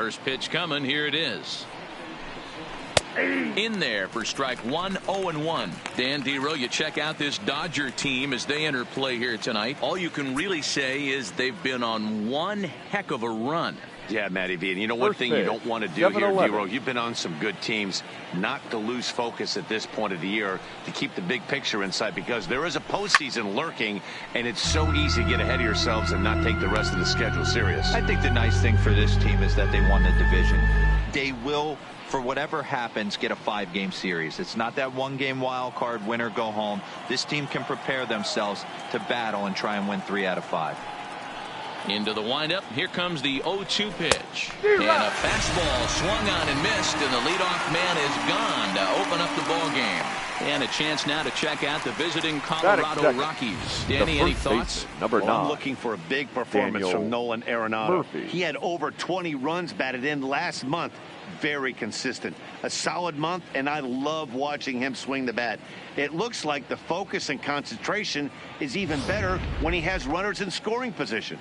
First pitch coming. Here it is. In there for strike one. 0-1. Dan Dero, you check out this Dodger team as they enter play here tonight. All you can really say is they've been on one heck of a run. Yeah, Matty V. And you know one thing you don't want to do here, Dero, you've been on some good teams, not to lose focus at this point of the year, to keep the big picture in sight, because there is a postseason lurking, and it's so easy to get ahead of yourselves and not take the rest of the schedule serious. I think the nice thing for this team is that they won the division. They will, for whatever happens, get a 5-game series. It's not that 1-game wild card, win or go home. This team can prepare themselves to battle and try and win 3 out of 5. Into the windup. Here comes the 0-2 pitch. And a fastball swung on and missed, and the leadoff man is gone to open up the ball game. And a chance now to check out the visiting Colorado Rockies. Danny, any thoughts? Number 9. I'm looking for a big performance from Nolan Arenado. He had over 20 runs batted in last month. Very consistent. A solid month, and I love watching him swing the bat. It looks like the focus and concentration is even better when he has runners in scoring position.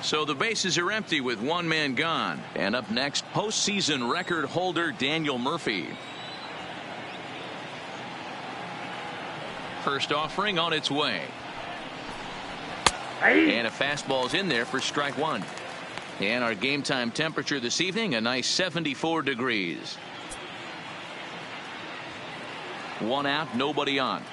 So the bases are empty with one man gone. And up next, postseason record holder Daniel Murphy. First offering on its way. And a fastball's in there for strike 1. And our game time temperature this evening, a nice 74 degrees. 1 out, nobody on.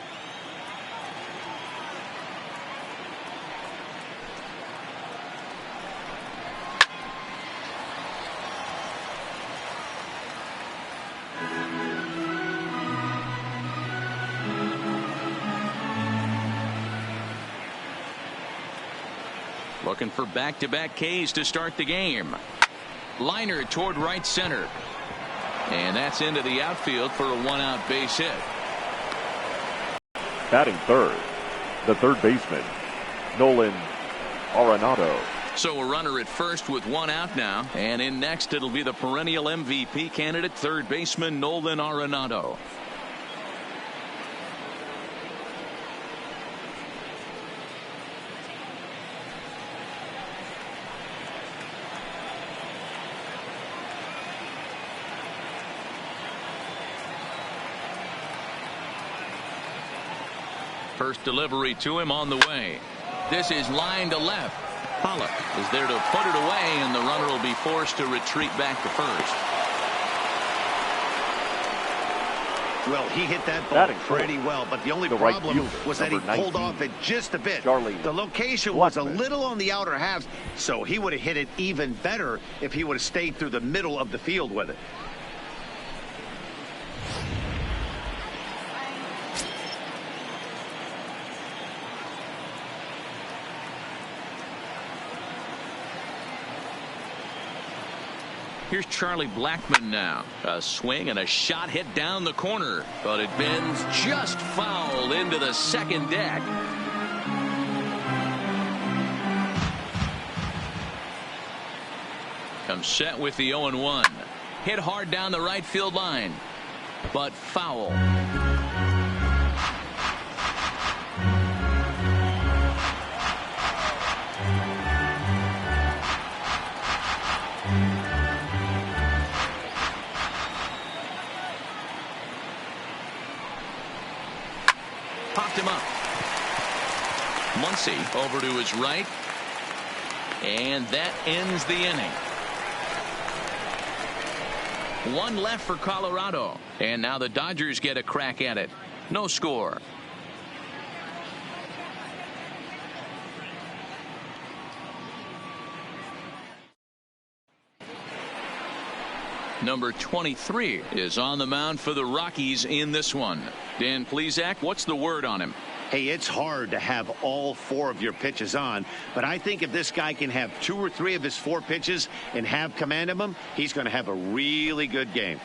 Looking for back-to-back Ks to start the game. Liner toward right center. And that's into the outfield for a 1-out base hit. Batting third, the third baseman, Nolan Arenado. So a runner at first with 1 out now. And in next, it'll be the perennial MVP candidate, third baseman Nolan Arenado. First delivery to him on the way. This is line to left. Pollock is there to put it away, and the runner will be forced to retreat back to first. Well, he hit that ball pretty well, but the only problem was that he pulled off it just a bit. The location was a little on the outer half, so he would have hit it even better if he would have stayed through the middle of the field with it. Here's Charlie Blackmon now. A swing and a shot hit down the corner, but it bends just foul into the second deck. Comes set with the 0-1. Hit hard down the right field line, but foul. Popped him up. Muncy over to his right. And that ends the inning. 1 left for Colorado. And now the Dodgers get a crack at it. No score. Number 23 is on the mound for the Rockies in this one. Dan Plesac, what's the word on him? Hey, it's hard to have all 4 of your pitches on, but I think if this guy can have 2 or 3 of his 4 pitches and have command of them, he's going to have a really good game.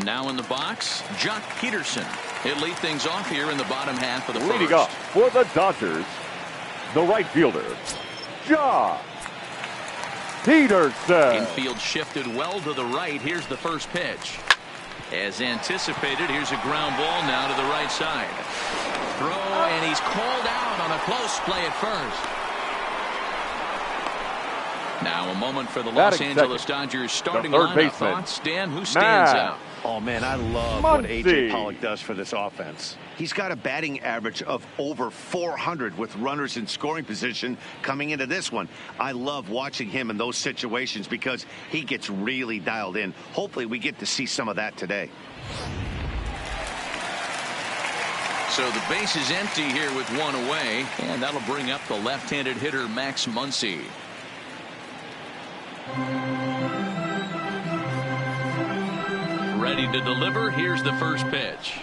Now in the box, Jock Peterson. He'll lead things off here in the bottom half of the first. Leading off for the Dodgers, the right fielder, Jock Peterson. Infield shifted well to the right. Here's the first pitch. As anticipated, here's a ground ball now to the right side. Throw, and he's called out on a close play at first. Now a moment for the Los Angeles Dodgers starting lineup. Thoughts, Dan? Who stands out? Oh, man, I love what A.J. Pollock does for this offense. He's got a batting average of over 400 with runners in scoring position coming into this one. I love watching him in those situations because he gets really dialed in. Hopefully we get to see some of that today. So the base is empty here with one away, and that'll bring up the left-handed hitter Max Muncy. Ready to deliver. Here's the first pitch.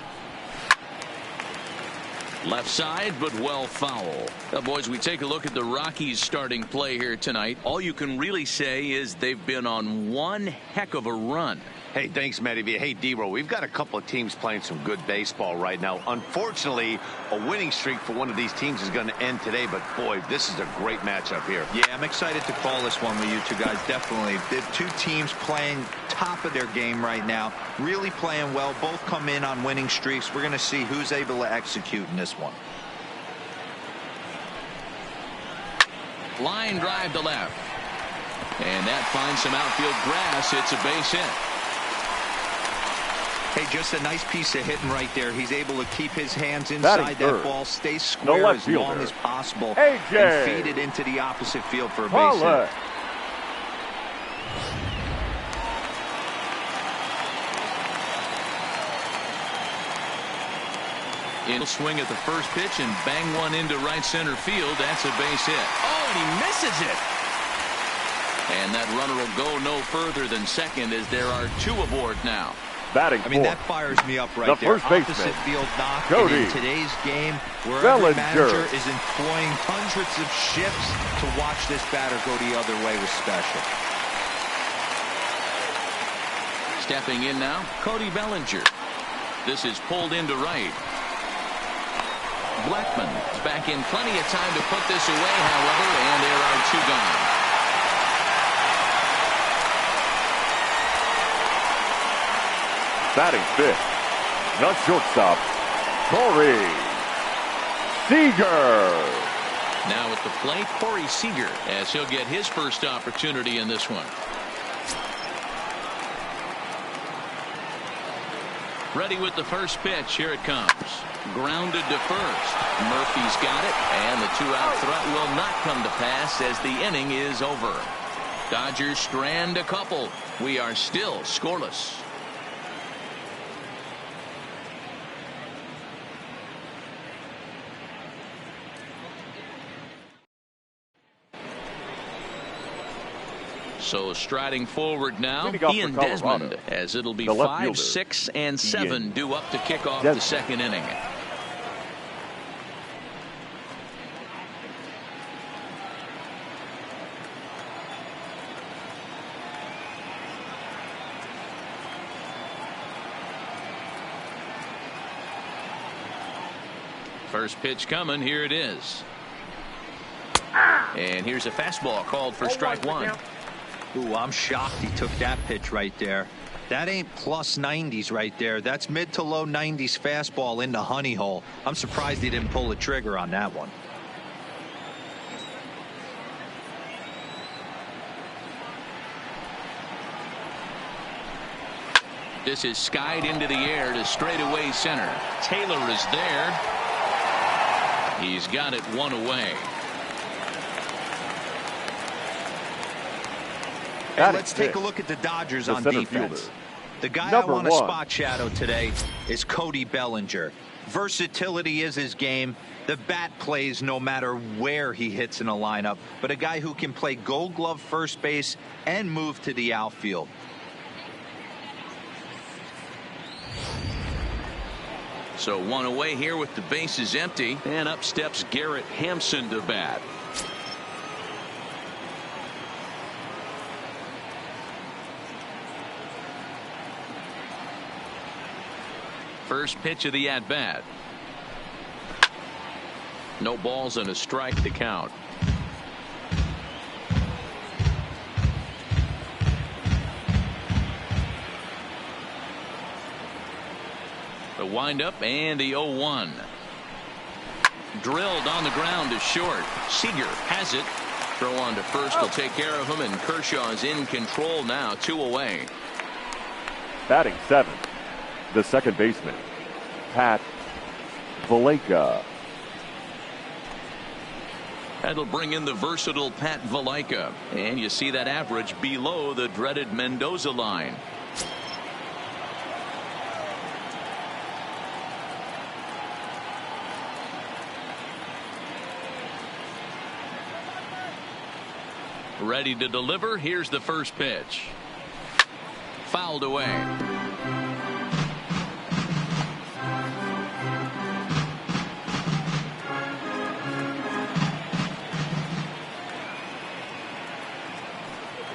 Left side, but well foul. Now, boys, we take a look at the Rockies starting play here tonight. All you can really say is they've been on one heck of a run. Hey, thanks, Matty V. Hey, D-Roll, we've got a couple of teams playing some good baseball right now. Unfortunately, a winning streak for one of these teams is going to end today, but boy, this is a great matchup here. Yeah, I'm excited to call this one with you two guys, definitely. The two teams playing top of their game right now, really playing well. Both come in on winning streaks. We're going to see who's able to execute in this one. Line drive to left. And that finds some outfield grass. It's a base hit. Hey, just a nice piece of hitting right there. He's able to keep his hands inside that ball, stay square as long as possible, and feed it into the opposite field for a base hit. He'll swing at the first pitch and bang one into right center field. That's a base hit. Oh, and he misses it. And that runner will go no further than second as there are two aboard now. I mean, that fires me up right there. Opposite field knock. And in today's game, where every manager is employing hundreds of shifts to watch this batter go the other way was special. Stepping in now, Cody Bellinger. This is pulled into right. Blackman is back in plenty of time to put this away, however, and there are two gone. Batting fifth, the shortstop, Corey Seager. Now at the plate, Corey Seager, as he'll get his first opportunity in this one. Ready with the first pitch. Here it comes. Grounded to first. Murphy's got it, and the two-out threat will not come to pass as the inning is over. Dodgers strand a couple. We are still scoreless. So striding forward now, Ian Desmond, as it'll be 5, 6, and 7 due up to kick off the second inning. First pitch coming. Here it is. And here's a fastball called for strike one. Ooh, I'm shocked he took that pitch right there. That ain't plus 90s right there. That's mid to low 90s fastball in the honey hole. I'm surprised he didn't pull the trigger on that one. This is skied into the air to straightaway center. Taylor is there. He's got it one away. And let's take a look at the Dodgers on defense. The guy I want to spot shadow today is Cody Bellinger. Versatility is his game. The bat plays no matter where he hits in a lineup, but a guy who can play Gold Glove first base and move to the outfield. So one away here with the bases empty, and up steps Garrett Hampson to bat. First pitch of the at-bat. No balls and a strike to count. The windup and the 0-1. Drilled on the ground to short. Seager has it. Throw on to first will take care of him, and Kershaw is in control now, 2 away. Batting 7th, the second baseman, Pat Valaika. That'll bring in the versatile Pat Valaika. And you see that average below the dreaded Mendoza line. Ready to deliver. Here's the first pitch. Fouled away.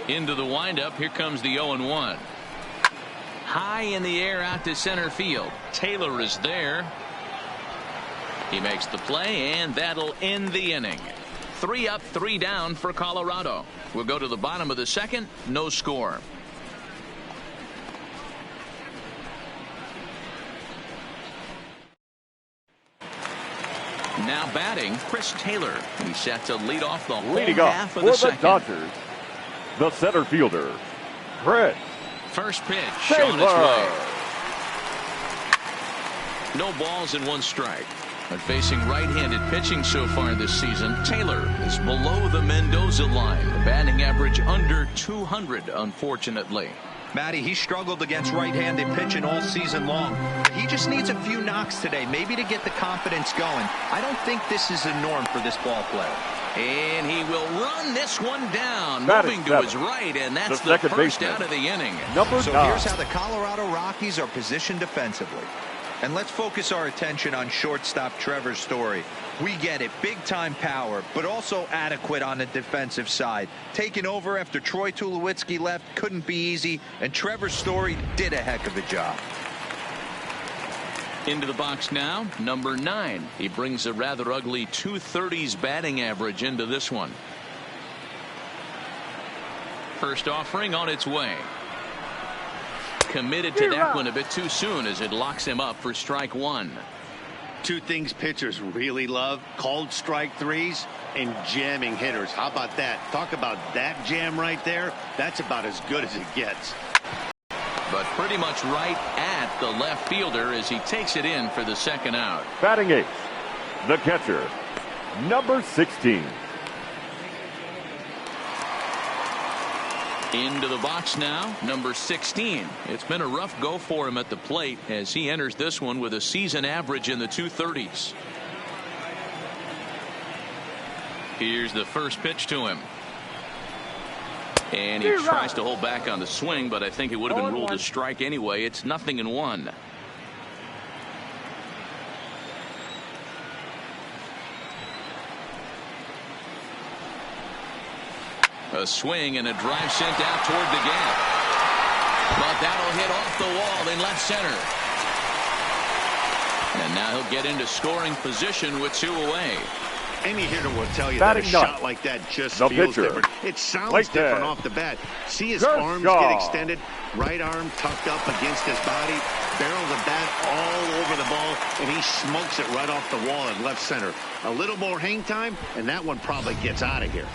Into the windup. Here comes the 0-1. High in the air out to center field. Taylor is there. He makes the play, and that'll end the inning. 3 up, 3 down for Colorado. We'll go to the bottom of the second. No score. Now batting, Chris Taylor. He's set to lead off the whole half of the second. For the Dodgers, the center fielder, Chris First pitch Taylor. on its way. No balls and 1 strike. But facing right-handed pitching so far this season, Taylor is below the Mendoza line. The batting average under 200, unfortunately. Matty, he struggled against right-handed pitching all season long. He just needs a few knocks today, maybe to get the confidence going. I don't think this is the norm for this ball player. And he will run this one down, Batting moving to 7th. his right, and that's The the second first baseman, out of the inning. Number So 9. here's how the Colorado Rockies are positioned defensively. And let's focus our attention on shortstop Trevor Story. We get it, big-time power, but also adequate on the defensive side. Taking over after Troy Tulowitzki left couldn't be easy, and Trevor Story did a heck of a job. Into the box now, number 9. He brings a rather ugly 230s batting average into this one. First offering on its way. Committed to that one a bit too soon as it locks him up for strike 1. 2 things pitchers really love: called strike 3s and jamming hitters. How about that? Talk about that jam right there. That's about as good as it gets. But pretty much right at the left fielder as he takes it in for the second out. Batting 8th, the catcher, number 16. Into the box now, number 16. It's been a rough go for him at the plate as he enters this one with a season average in the 230s. Here's the first pitch to him. And he tries to hold back on the swing, but I think it would have been ruled a strike anyway. It's 0-1. A swing and a drive sent out toward the gap. But that'll hit off the wall in left center. And now he'll get into scoring position with 2 away. Any hitter will tell you Batting that a 9th, shot like that just the feels pitcher, different. It sounds Clayton. different off the bat. See his Kershaw. arms get extended, right arm tucked up against his body, barrel the bat all over the ball, and he smokes it right off the wall in left center. A little more hang time, and that one probably gets out of here.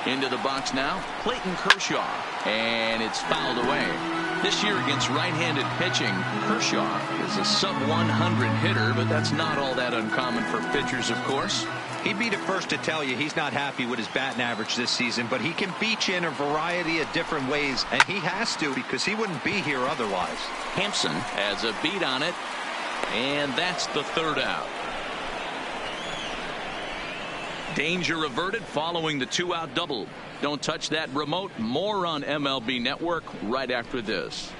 Into the box now, Clayton Kershaw. And it's fouled away. This year against right-handed pitching, Kershaw is a sub-100 hitter, but that's not all that uncommon for pitchers, of course. He'd be the first to tell you he's not happy with his batting average this season, but he can beat you in a variety of different ways, and he has to because he wouldn't be here otherwise. Hampson has a beat on it, and that's the third out. Danger averted following the 2-out double. Don't touch that remote. More on MLB Network right after this.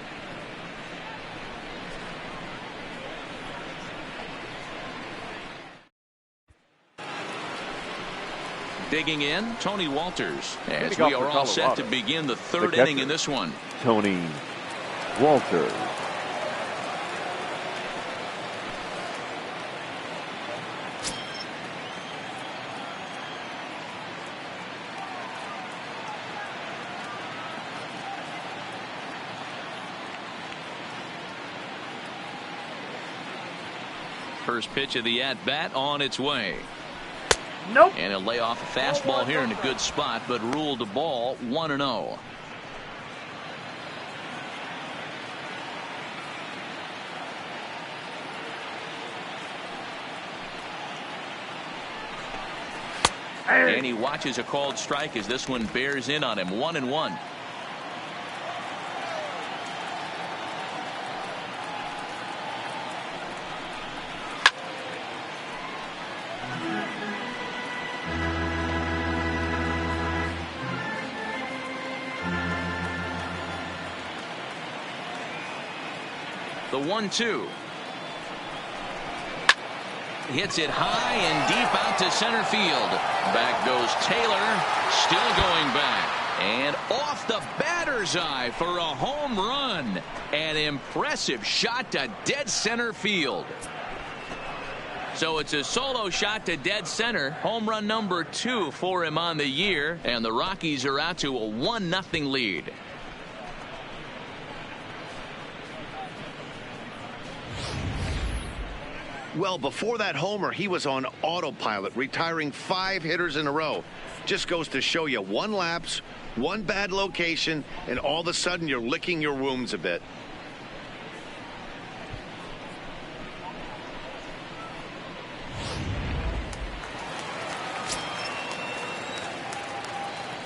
Digging in, Tony Walters, as we are all set to begin the third inning in this one. Tony Walters. first pitch of the at-bat on its way. Nope. And he'll lay off a fastball here in a good spot, but ruled the ball 1-0. And he watches a called strike as this one bears in on him. 1-1. The 1-2. Hits it high and deep out to center field. Back goes Taylor, still going back. And off the batter's eye for a home run. An impressive shot to dead center field. So it's a solo shot to dead center. Home run number 2 for him on the year. And the Rockies are out to a 1-0 lead. Well, before that homer, he was on autopilot, retiring 5 hitters in a row. Just goes to show you, one lapse, one bad location, and all of a sudden you're licking your wounds a bit.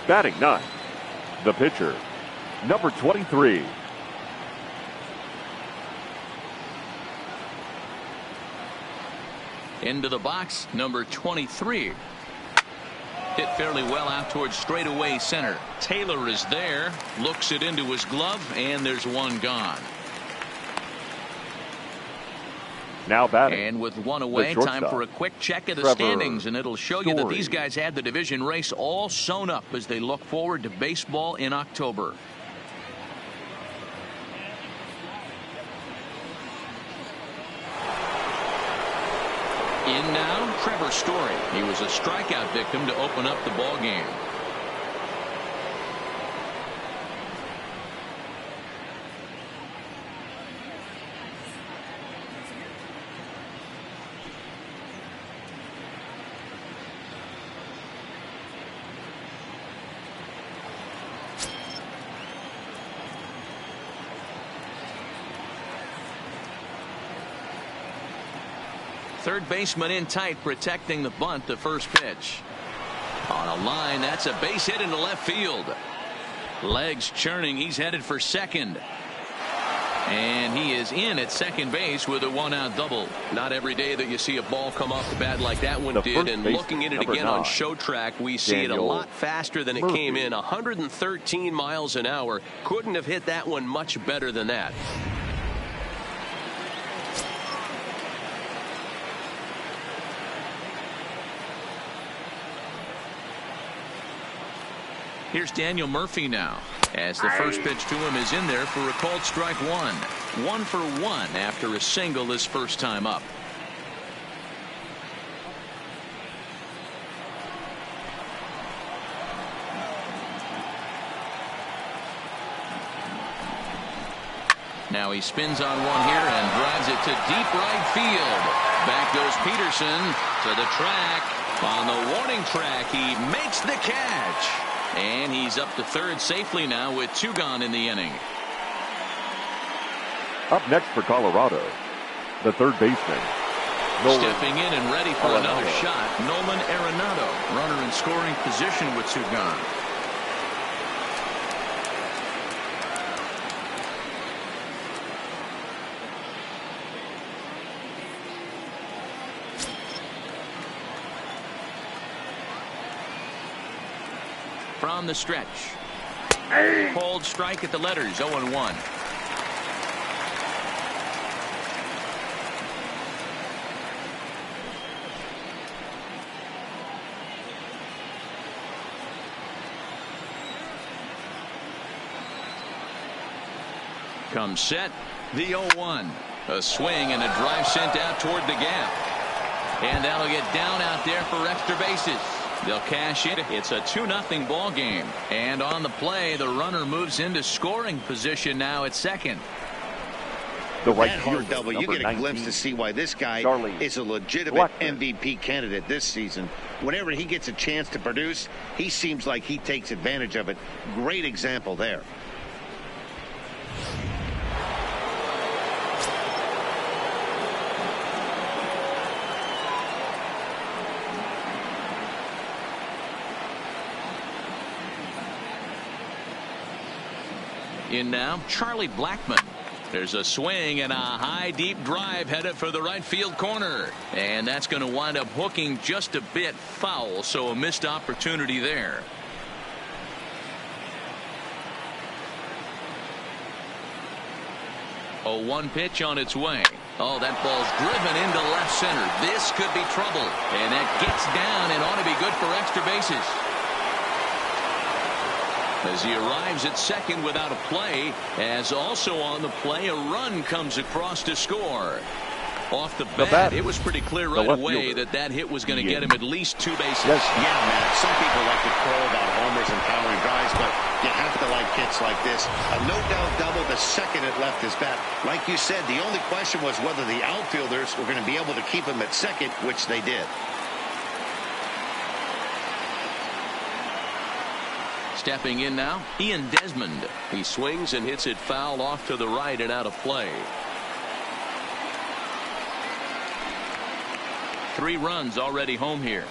Batting 9, the pitcher, number 23. Into the box, number 23. Hit fairly well out towards straightaway center. Taylor is there, looks it into his glove, and there's one gone. Now batting. And with one away, time for a quick check of the standings, and it'll show you that these guys had the division race all sewn up as they look forward to baseball in October. In now, Trevor Story. He was a strikeout victim to open up the ball game. Third baseman in tight, protecting the bunt. The first pitch on a line, that's a base hit into left field. Legs churning, he's headed for second, and he is in at second base with a 1-out double. Not every day that you see a ball come off the bat like that one did, and looking at it again on show track, we see it a lot faster than it came in. 113 miles an hour. Couldn't have hit that one much better than that. Here's Daniel Murphy now, as the first pitch to him is in there for a called strike 1. 1 for 1 after a single his first time up. Now he spins on one here and drives it to deep right field. Back goes Peterson to the track. On the warning track, he makes the catch. And he's up to third safely now with 2 gone in the inning. Up next for Colorado, the third baseman. Stepping in and ready for another shot, Nolan Arenado. Runner in scoring position with 2 gone. From the stretch. Called strike at the letters, 0-1. Comes set, the 0-1. A swing and a drive sent out toward the gap. And that'll get down out there for extra bases. They'll cash it. It's a 2-0 ball game. And on the play, the runner moves into scoring position now at second. The right that hard fielder, double, you number get a 19, glimpse to see why this guy Charlie is a legitimate Blackman. MVP candidate this season. Whenever he gets a chance to produce, he seems like he takes advantage of it. Great example there. In now, Charlie Blackman. There's a swing and a high deep drive headed for the right field corner, and that's going to wind up hooking just a bit foul, so a missed opportunity there. A 1 pitch on its way. Oh, that ball's driven into left center. This could be trouble, and that gets down and ought to be good for extra bases. As he arrives at second without a play, as also on the play, a run comes across to score. Off the bat, it was pretty clear right away that hit was going to get him at least 2 bases. Yes. Yeah, Matt. Some people like to crow about homers and powering drives, but you have to like hits like this. A no-doubt double the second it left his bat. Like you said, the only question was whether the outfielders were going to be able to keep him at second, which they did. Stepping in now, Ian Desmond. He swings and hits it foul off to the right and out of play. 3 runs already home here.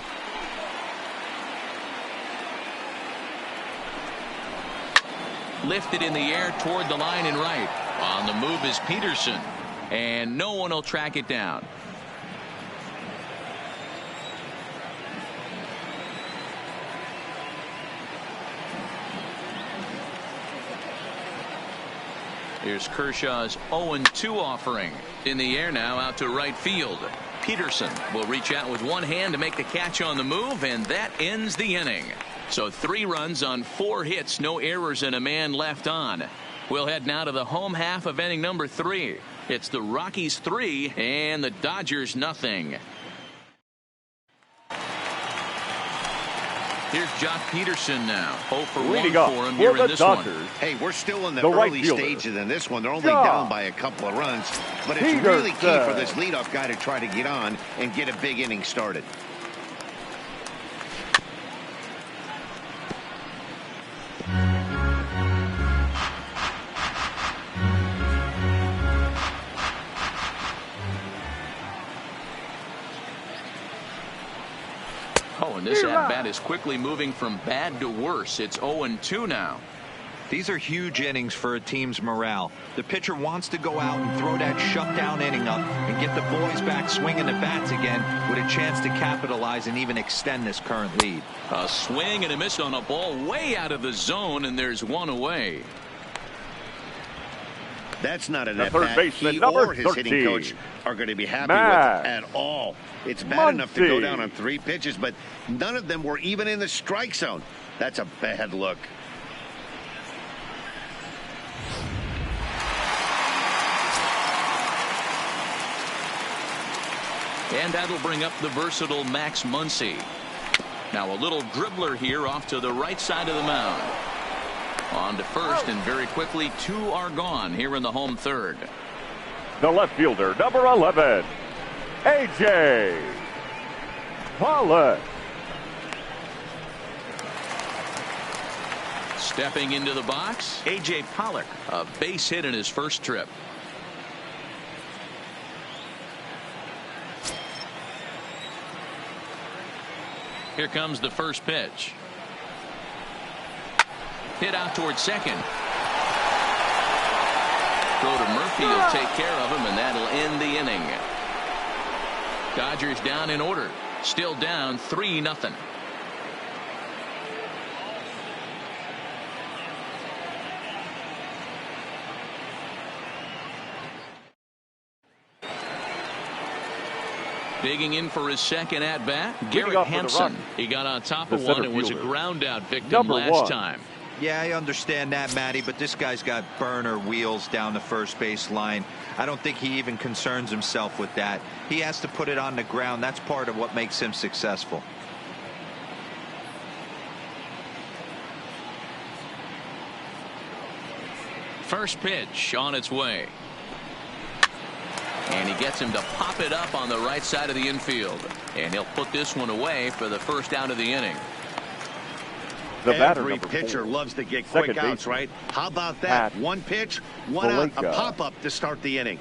Lifted in the air toward the line and right. On the move is Peterson, and no one will track it down. Here's Kershaw's 0-2 offering. In the air now out to right field. Peterson will reach out with one hand to make the catch on the move, and that ends the inning. So 3 runs on 4 hits, no errors, and a man left on. We'll head now to the home half of inning number 3. It's the Rockies 3 and the Dodgers nothing. Here's Jock Peterson now. 0 for 1 for him here in this one. Hey, we're still in the early stages in this one. They're only down by a couple of runs. But it's really key for this leadoff guy to try to get on and get a big inning started. Oh, and this at-bat is quickly moving from bad to worse. It's 0-2 now. These are huge innings for a team's morale. The pitcher wants to go out and throw that shutdown inning up and get the boys back swinging the bats again with a chance to capitalize and even extend this current lead. A swing and a miss on a ball way out of the zone, and there's 1 away. That's not an at-bat he or his hitting coach are going to be happy with at all. It's bad enough to go down on 3 pitches, but none of them were even in the strike zone. That's a bad look. And that'll bring up the versatile Max Muncy. Now a little dribbler here off to the right side of the mound. On to first, and very quickly 2 are gone here in the home third. The left fielder, number 11, A.J. Pollock. Stepping into the box, A.J. Pollock, a base hit in his first trip. Here comes the first pitch. Hit out towards second. Throw to Murphy will take care of him, and that'll end the inning. Dodgers down in order. Still down 3-0. Digging in for his second at bat, Garrett Hampson. He got on top of one and was a ground out victim last time. Yeah, I understand that, Matty, but this guy's got burner wheels down the first base line. I don't think he even concerns himself with that. He has to put it on the ground. That's part of what makes him successful. First pitch on its way. And he gets him to pop it up on the right side of the infield. And he'll put this one away for the first out of the inning. Every pitcher loves to get quick outs, right? How about that? One pitch, one out, a pop-up to start the inning.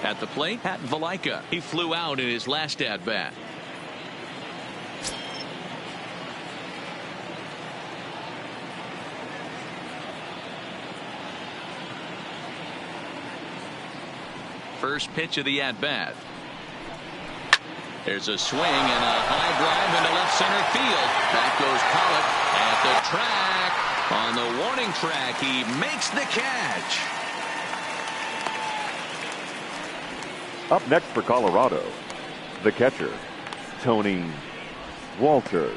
At the plate, Pat Valaika. He flew out in his last at-bat. First pitch of the at-bat. There's a swing and a high drive into left center field. Back goes Pollock at the track. On the warning track, he makes the catch. Up next for Colorado, the catcher, Tony Walters.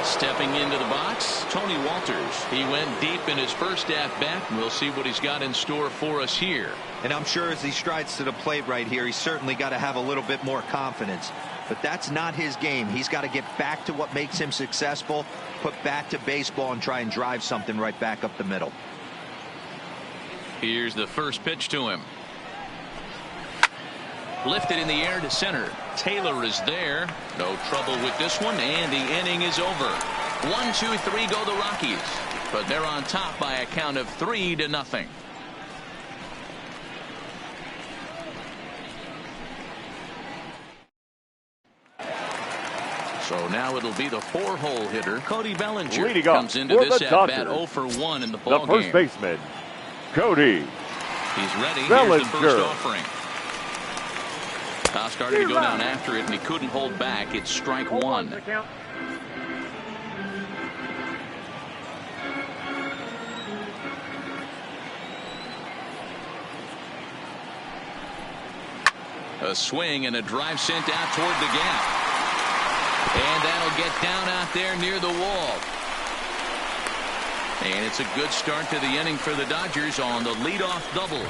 Stepping into the box, Tony Walters. He went deep in his first at-bat, and we'll see what he's got in store for us here. And I'm sure as he strides to the plate right here, he's certainly got to have a little bit more confidence. But that's not his game. He's got to get back to what makes him successful, put bat to baseball, and try and drive something right back up the middle. Here's the first pitch to him. Lifted in the air to center. Taylor is there. No trouble with this one, and the inning is over. 1, 2, 3 go the Rockies, but they're on top by a count of 3-0. So now it'll be the 4-hole hitter, Cody Bellinger. Leading comes into this at-bat 0 for 1 in the ball game. The first baseman, Cody. He's ready. Bellinger. Here's the first offering. Started to go down after it, and he couldn't hold back. It's strike one. A swing and a drive sent out toward the gap. And that'll get down out there near the wall. And it's a good start to the inning for the Dodgers on the leadoff double.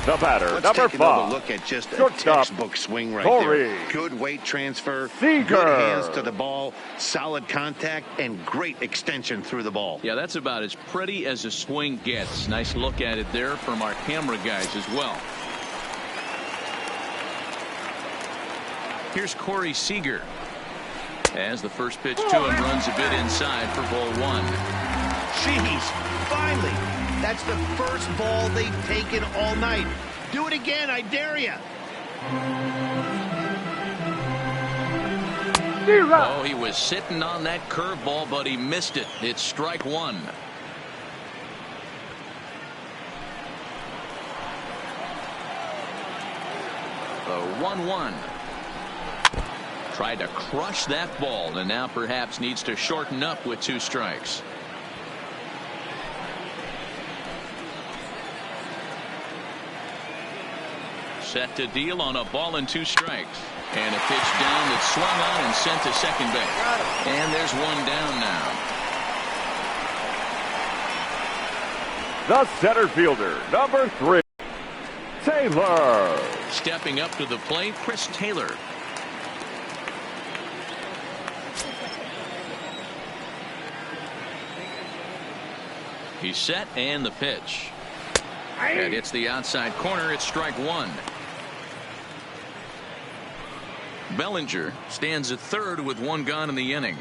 The batter, Let's number take 5. Look at just a Shortstop, textbook swing right Corey there. Good weight transfer, Seager. good hands to the ball, solid contact, and great extension through the ball. Yeah, that's about as pretty as a swing gets. Nice look at it there from our camera guys as well. Here's Corey Seager. As the first pitch to him runs a bit inside for ball 1. Jeez, finally. That's the first ball they've taken all night. Do it again, I dare you. Oh, he was sitting on that curveball, but he missed it. It's strike 1. The 1-1. Tried to crush that ball, and now perhaps needs to shorten up with 2 strikes. Set to deal on a ball and 2 strikes. And a pitch down that's swung on and sent to second base. And there's one down now. The center fielder, number 3, Taylor. Stepping up to the plate, Chris Taylor. He's set, and the pitch. That hits the outside corner. It's strike 1. Bellinger stands at third with 1 gone in the inning.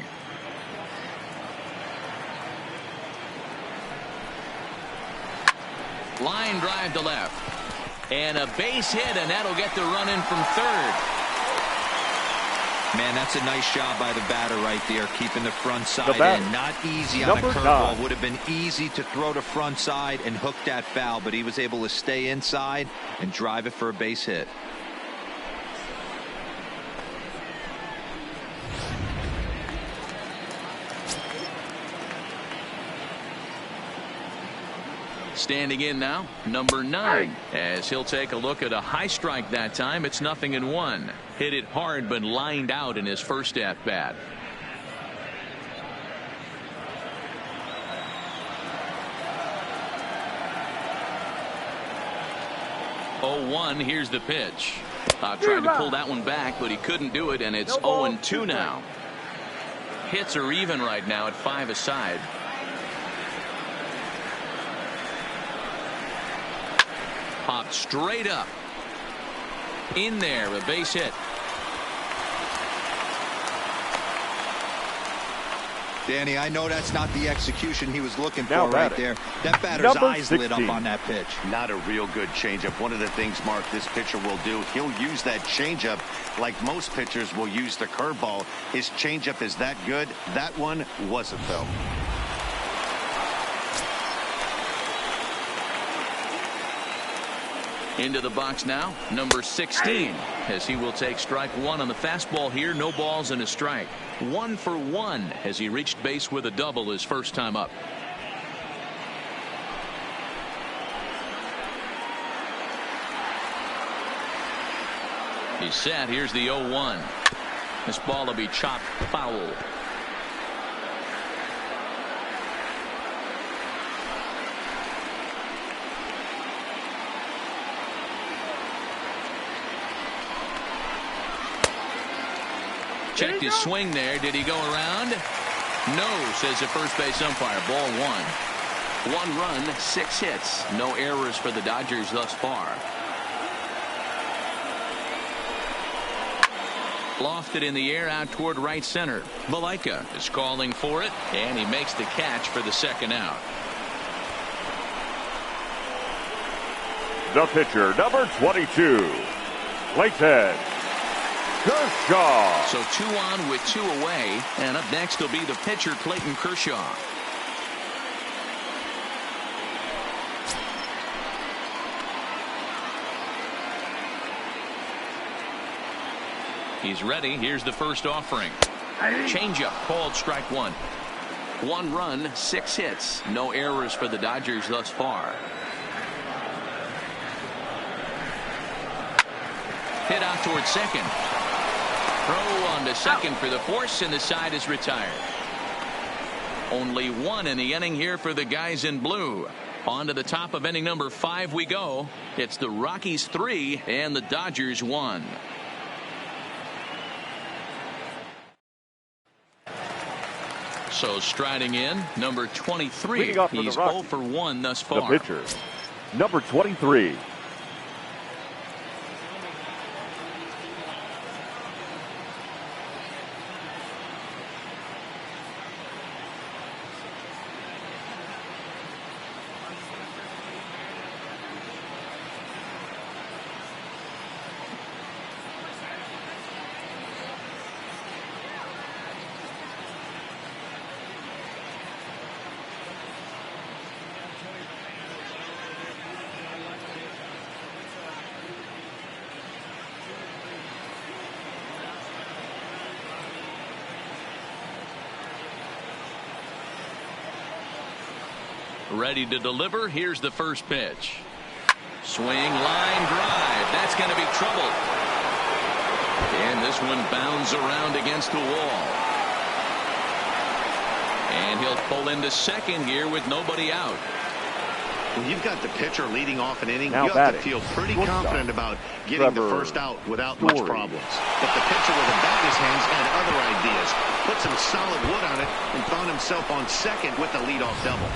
Line drive to left. And a base hit, and that'll get the run in from third. Man, that's a nice job by the batter right there, keeping the front side in. Not easy on a Number curveball. 9. Would have been easy to throw to front side and hook that foul, but he was able to stay inside and drive it for a base hit. Standing in now, number 9, as he'll take a look at a high strike that time. It's 0-1. Hit it hard, but lined out in his first at bat. Oh, 1. Here's the pitch. Tried to pull that one back, but he couldn't do it, and it's 0-2 now. Hits are even right now at 5 aside. Popped straight up. In there, a base hit. Danny, I know that's not the execution he was looking for right there. That batter's eyes lit up on that pitch. Not a real good changeup. One of the things, Mark, this pitcher will do, he'll use that changeup like most pitchers will use the curveball. His changeup is that good. That one wasn't, though. Into the box now, number 16, as he will take strike one on the fastball here. No balls and a strike. 1 for 1 as he reached base with a double his first time up. He's set. Here's the 0-1. This ball will be chopped foul. Checked his swing there. Did he go around? No, says the first base umpire. Ball 1. 1 run, 6 hits. No errors for the Dodgers thus far. Lofted in the air out toward right center. Valaika is calling for it, and he makes the catch for the second out. The pitcher, number 22, Clayton. Kershaw. So 2 on with 2 away, and up next will be the pitcher, Clayton Kershaw. He's ready. Here's the first offering. Changeup called strike 1. 1 run, 6 hits. No errors for the Dodgers thus far. Hit out towards second. Throw on to second for the force, and the side is retired. Only 1 in the inning here for the guys in blue. On to the top of inning number 5 we go. It's the Rockies 3 and the Dodgers 1. So striding in, number 23. He's 0 for 1 thus far. The pitcher, number 23. Ready to deliver. Here's the first pitch. Swing, line drive. That's going to be trouble. And this one bounds around against the wall. And he'll pull into second here with nobody out. When you've got the pitcher leading off an inning, now you have to feel pretty confident about getting the first out without much problems. But the pitcher with a bat in his hands had other ideas. Put some solid wood on it and found himself on second with the leadoff double.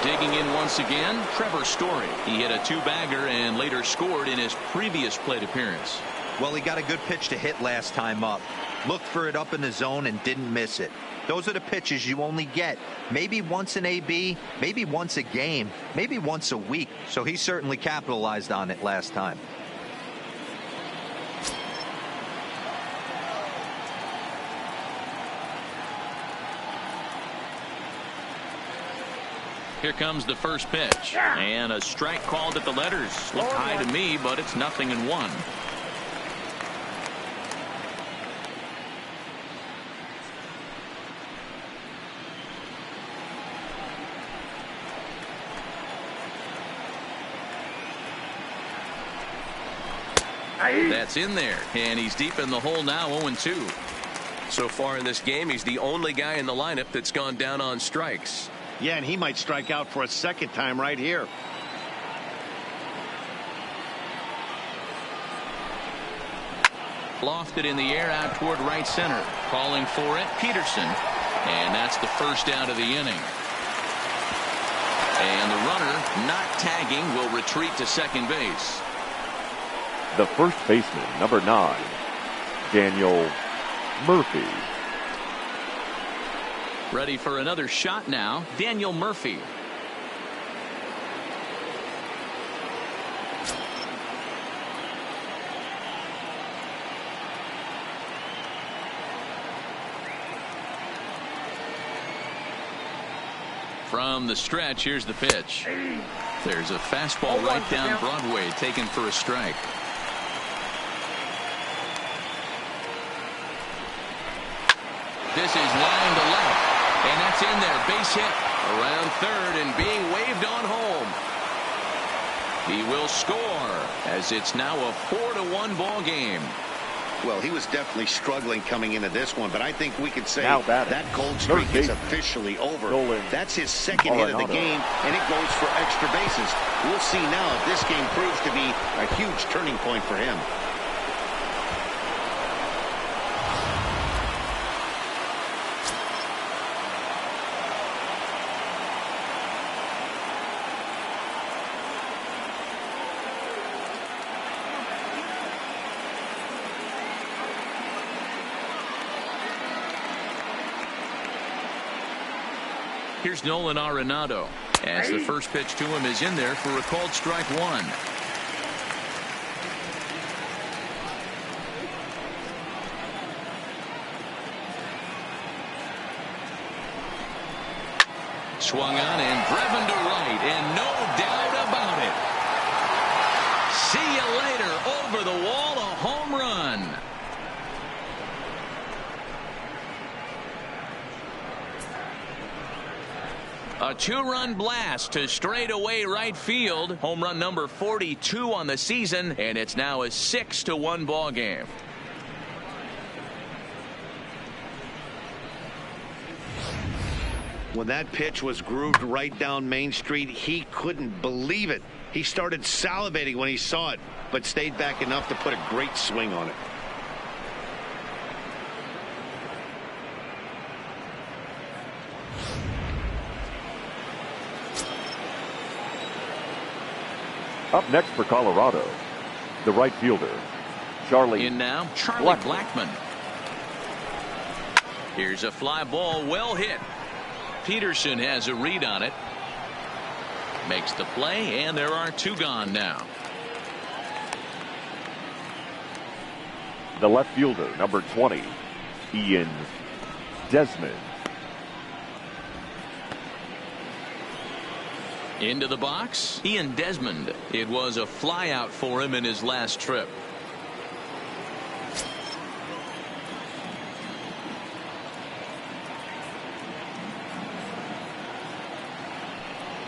Digging in once again, Trevor Story. He hit a 2-bagger and later scored in his previous plate appearance. Well, he got a good pitch to hit last time up. Looked for it up in the zone and didn't miss it. Those are the pitches you only get maybe once in AB, maybe once a game, maybe once a week. So he certainly capitalized on it last time. Here comes the first pitch. And a strike called at the letters. Looked high to me, but it's 0-1. That's in there, and he's deep in the hole now, 0-2. So far in this game, he's the only guy in the lineup that's gone down on strikes. Yeah, and he might strike out for a second time right here. Lofted in the air out toward right center. Calling for it, Peterson. And that's the first out of the inning. And the runner, not tagging, will retreat to second base. The first baseman, number 9, Daniel Murphy. Ready for another shot now, Daniel Murphy. From the stretch, here's the pitch. There's a fastball right down Broadway, taken for a strike. This is line to left, and that's in there. Base hit around third and being waved on home. He will score as it's now a 4-1 ball game. Well, he was definitely struggling coming into this one, but I think we could say that cold streak is officially over. That's his second hit of the game, and it goes for extra bases. We'll see now if this game proves to be a huge turning point for him. Here's Nolan Arenado as the first pitch to him is in there for a called strike one. Swung on and driven to right, and no doubt about it. See you later. Over the wall, a home run. A two-run blast to straightaway right field. Home run number 42 on the season, and it's now a 6-1 ball game. When that pitch was grooved right down Main Street, he couldn't believe it. He started salivating when he saw it, but stayed back enough to put a great swing on it. Up next for Colorado, the right fielder, Charlie. In now, Charlie Blackmon. Here's a fly ball, well hit. Peterson has a read on it. Makes the play, and there are two gone now. The left fielder, number 20, Ian Desmond. Into the box, Ian Desmond. It was a flyout for him in his last trip.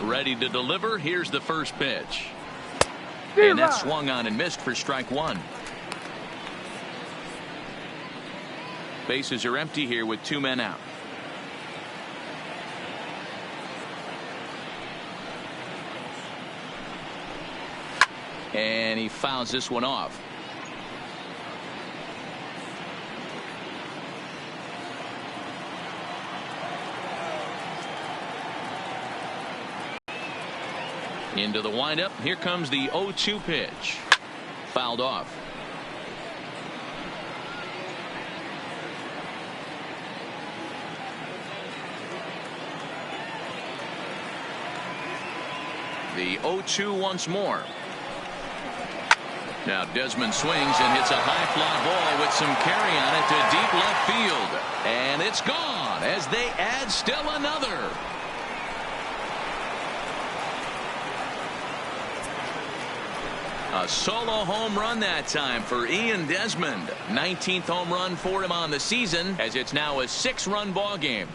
Ready to deliver. Here's the first pitch. And that swung on and missed for strike one. Bases are empty here with two men out. And he fouls this one off. Into the windup. Here comes the 0-2 pitch. Fouled off. The 0-2 once more. Now Desmond swings and hits a high fly ball with some carry on it to deep left field. And it's gone as they add still another. A solo home run that time for Ian Desmond. 19th home run for him on the season, as it's now a 6-run ball game.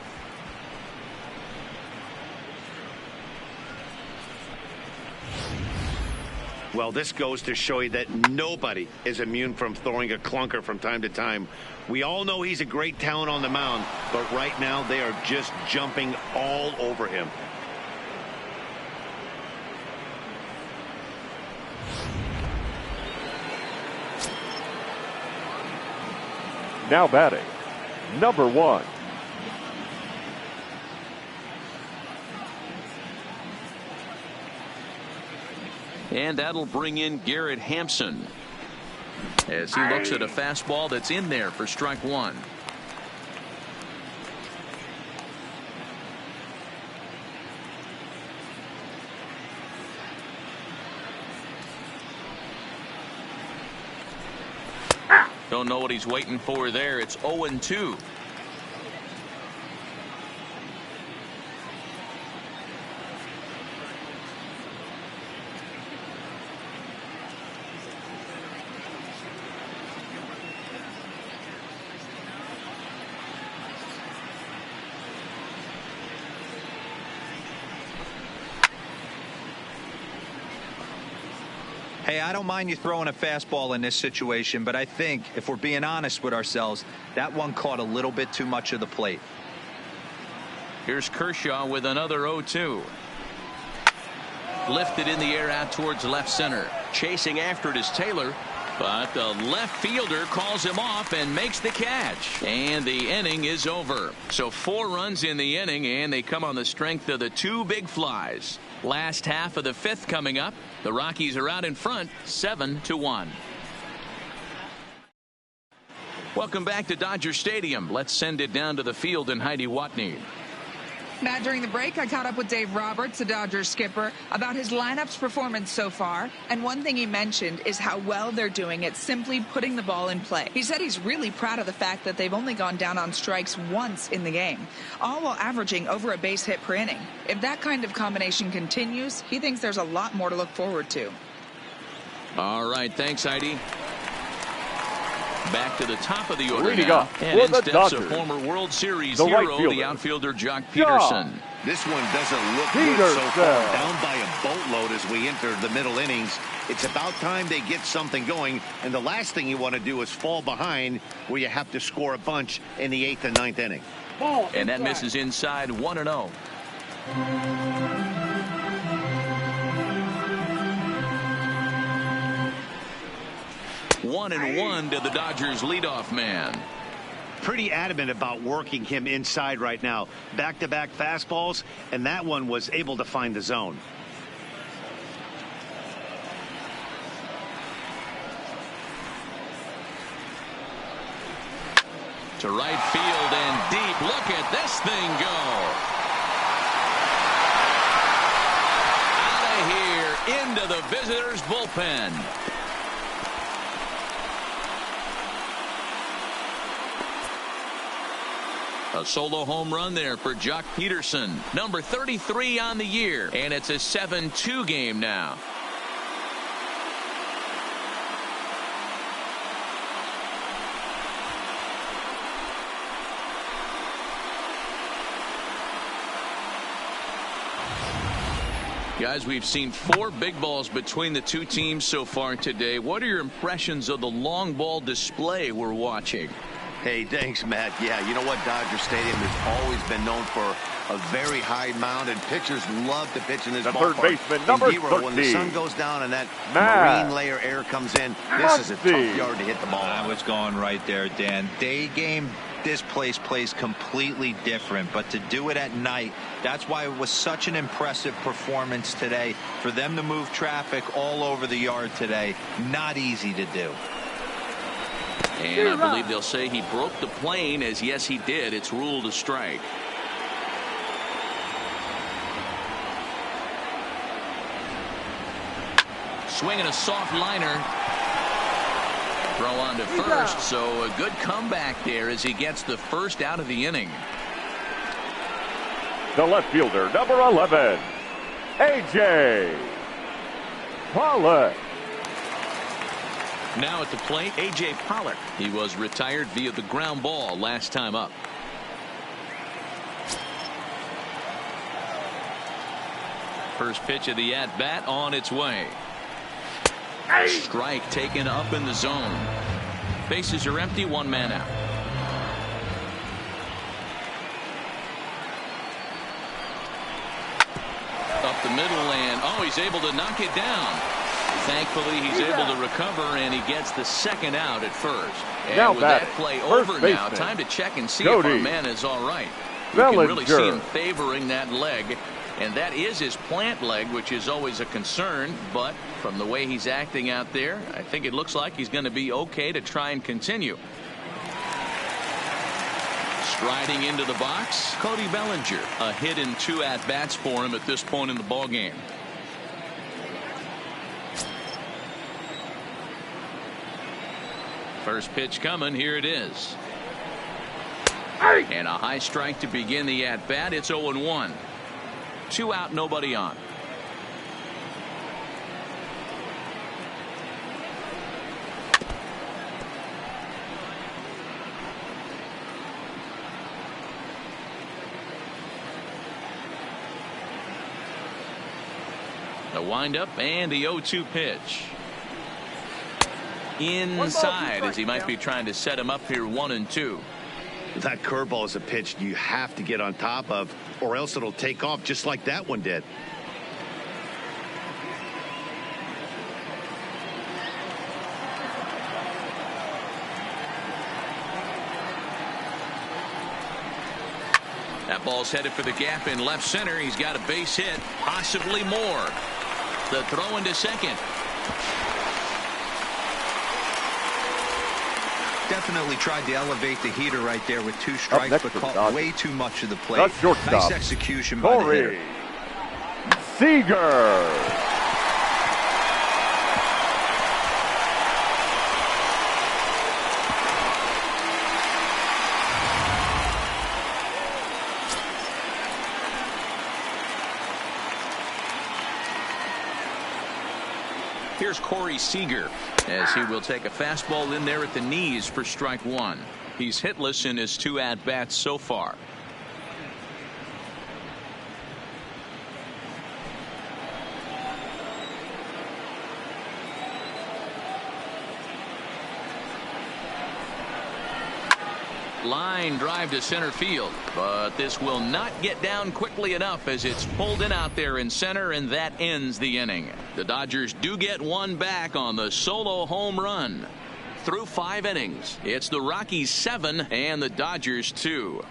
Well, this goes to show you that nobody is immune from throwing a clunker from time to time. We all know he's a great talent on the mound, but right now they are just jumping all over him. Now batting, number 1, And that'll bring in Garrett Hampson as he looks at a fastball that's in there for strike one. Don't know what he's waiting for there. It's 0-2. Hey, I don't mind you throwing a fastball in this situation, but I think if we're being honest with ourselves, that one caught a little bit too much of the plate. Here's Kershaw with another 0-2. Lifted in the air out towards left center. Chasing after it is Taylor, but the left fielder calls him off and makes the catch. And the inning is over. So 4 runs in the inning, and they come on the strength of the 2 big flies. Last half of the 5th coming up. The Rockies are out in front 7-1. Welcome back to Dodger Stadium. Let's send it down to the field in Heidi Watney. Matt, during the break, I caught up with Dave Roberts, the Dodgers skipper, about his lineup's performance so far. And one thing he mentioned is how well they're doing at simply putting the ball in play. He said he's really proud of the fact that they've only gone down on strikes once in the game, all while averaging over a base hit per inning. If that kind of combination continues, he thinks there's a lot more to look forward to. All right. Thanks, Heidi. Back to the top of the order Leading now. up And for in the steps Dodgers, a former World Series the right hero, fielder, the outfielder Jock Peterson. This one doesn't look good so far. Down by a boatload as we enter the middle innings. It's about time they get something going. And the last thing you want to do is fall behind where you have to score a bunch in the 8th and 9th inning. And that misses inside 1-0. 1-1 to the Dodgers leadoff man. Pretty adamant about working him inside right now. Back-to-back fastballs, and that one was able to find the zone. To right field and deep. Look at this thing go. Out of here into the visitors' bullpen. A solo home run there for Jock Peterson, number 33 on the year, and it's a 7-2 game now. Guys, we've seen 4 big balls between the 2 teams so far today. What are your impressions of the long ball display we're watching? Hey, thanks, Matt. Yeah, you know what? Dodger Stadium has always been known for a very high mound, and pitchers love to pitch in this ballpark. Third baseman, number 13. When the sun goes down and that marine layer air comes in, this is a tough yard to hit the ball. I was going right there, Dan. Day game, this place plays completely different, but to do it at night, that's why it was such an impressive performance today. For them to move traffic all over the yard today, not easy to do. And I believe they'll say he broke the plane, as yes, he did. It's ruled a strike. Swinging a soft liner. Throw on to first, so a good comeback there as he gets the first out of the inning. The left fielder, number 11, A.J. Pollock. Now at the plate, A.J. Pollock. He was retired via the ground ball last time up. First pitch of the at-bat on its way. Strike taken up in the zone. Bases are empty, 1 man out. Up the middle, and he's able to knock it down. Thankfully, he's able to recover, and he gets the second out at first. And now with that play over now, time to check and see if our man is all right. You can really see him favoring that leg And that is his plant leg, which is always a concern. But from the way he's acting out there, I think it looks like he's going to be okay to try and continue. Striding into the box, Cody Bellinger. A hit and 2 at-bats for him at this point in the ballgame. First pitch coming. Here it is. And a high strike to begin the at-bat. It's 0-1. 2 out, nobody on. The windup and the 0-2 pitch. Inside, as he might be trying to set him up here 1-2. That curveball is a pitch you have to get on top of, or else it'll take off just like that one did. That ball's headed for the gap in left center. He's got a base hit, possibly more. The throw into second. Definitely tried to elevate the heater right there with 2 strikes, but caught way too much of the plate. Nice execution by the hitter. Seager. Here's Corey Seager as he will take a fastball in there at the knees for strike 1. He's hitless in his 2 at-bats so far. Line drive to center field, but this will not get down quickly enough as it's pulled in out there in center, and that ends the inning. The Dodgers do get 1 back on the solo home run. Through 5 innings, it's the Rockies 7 and the Dodgers 2.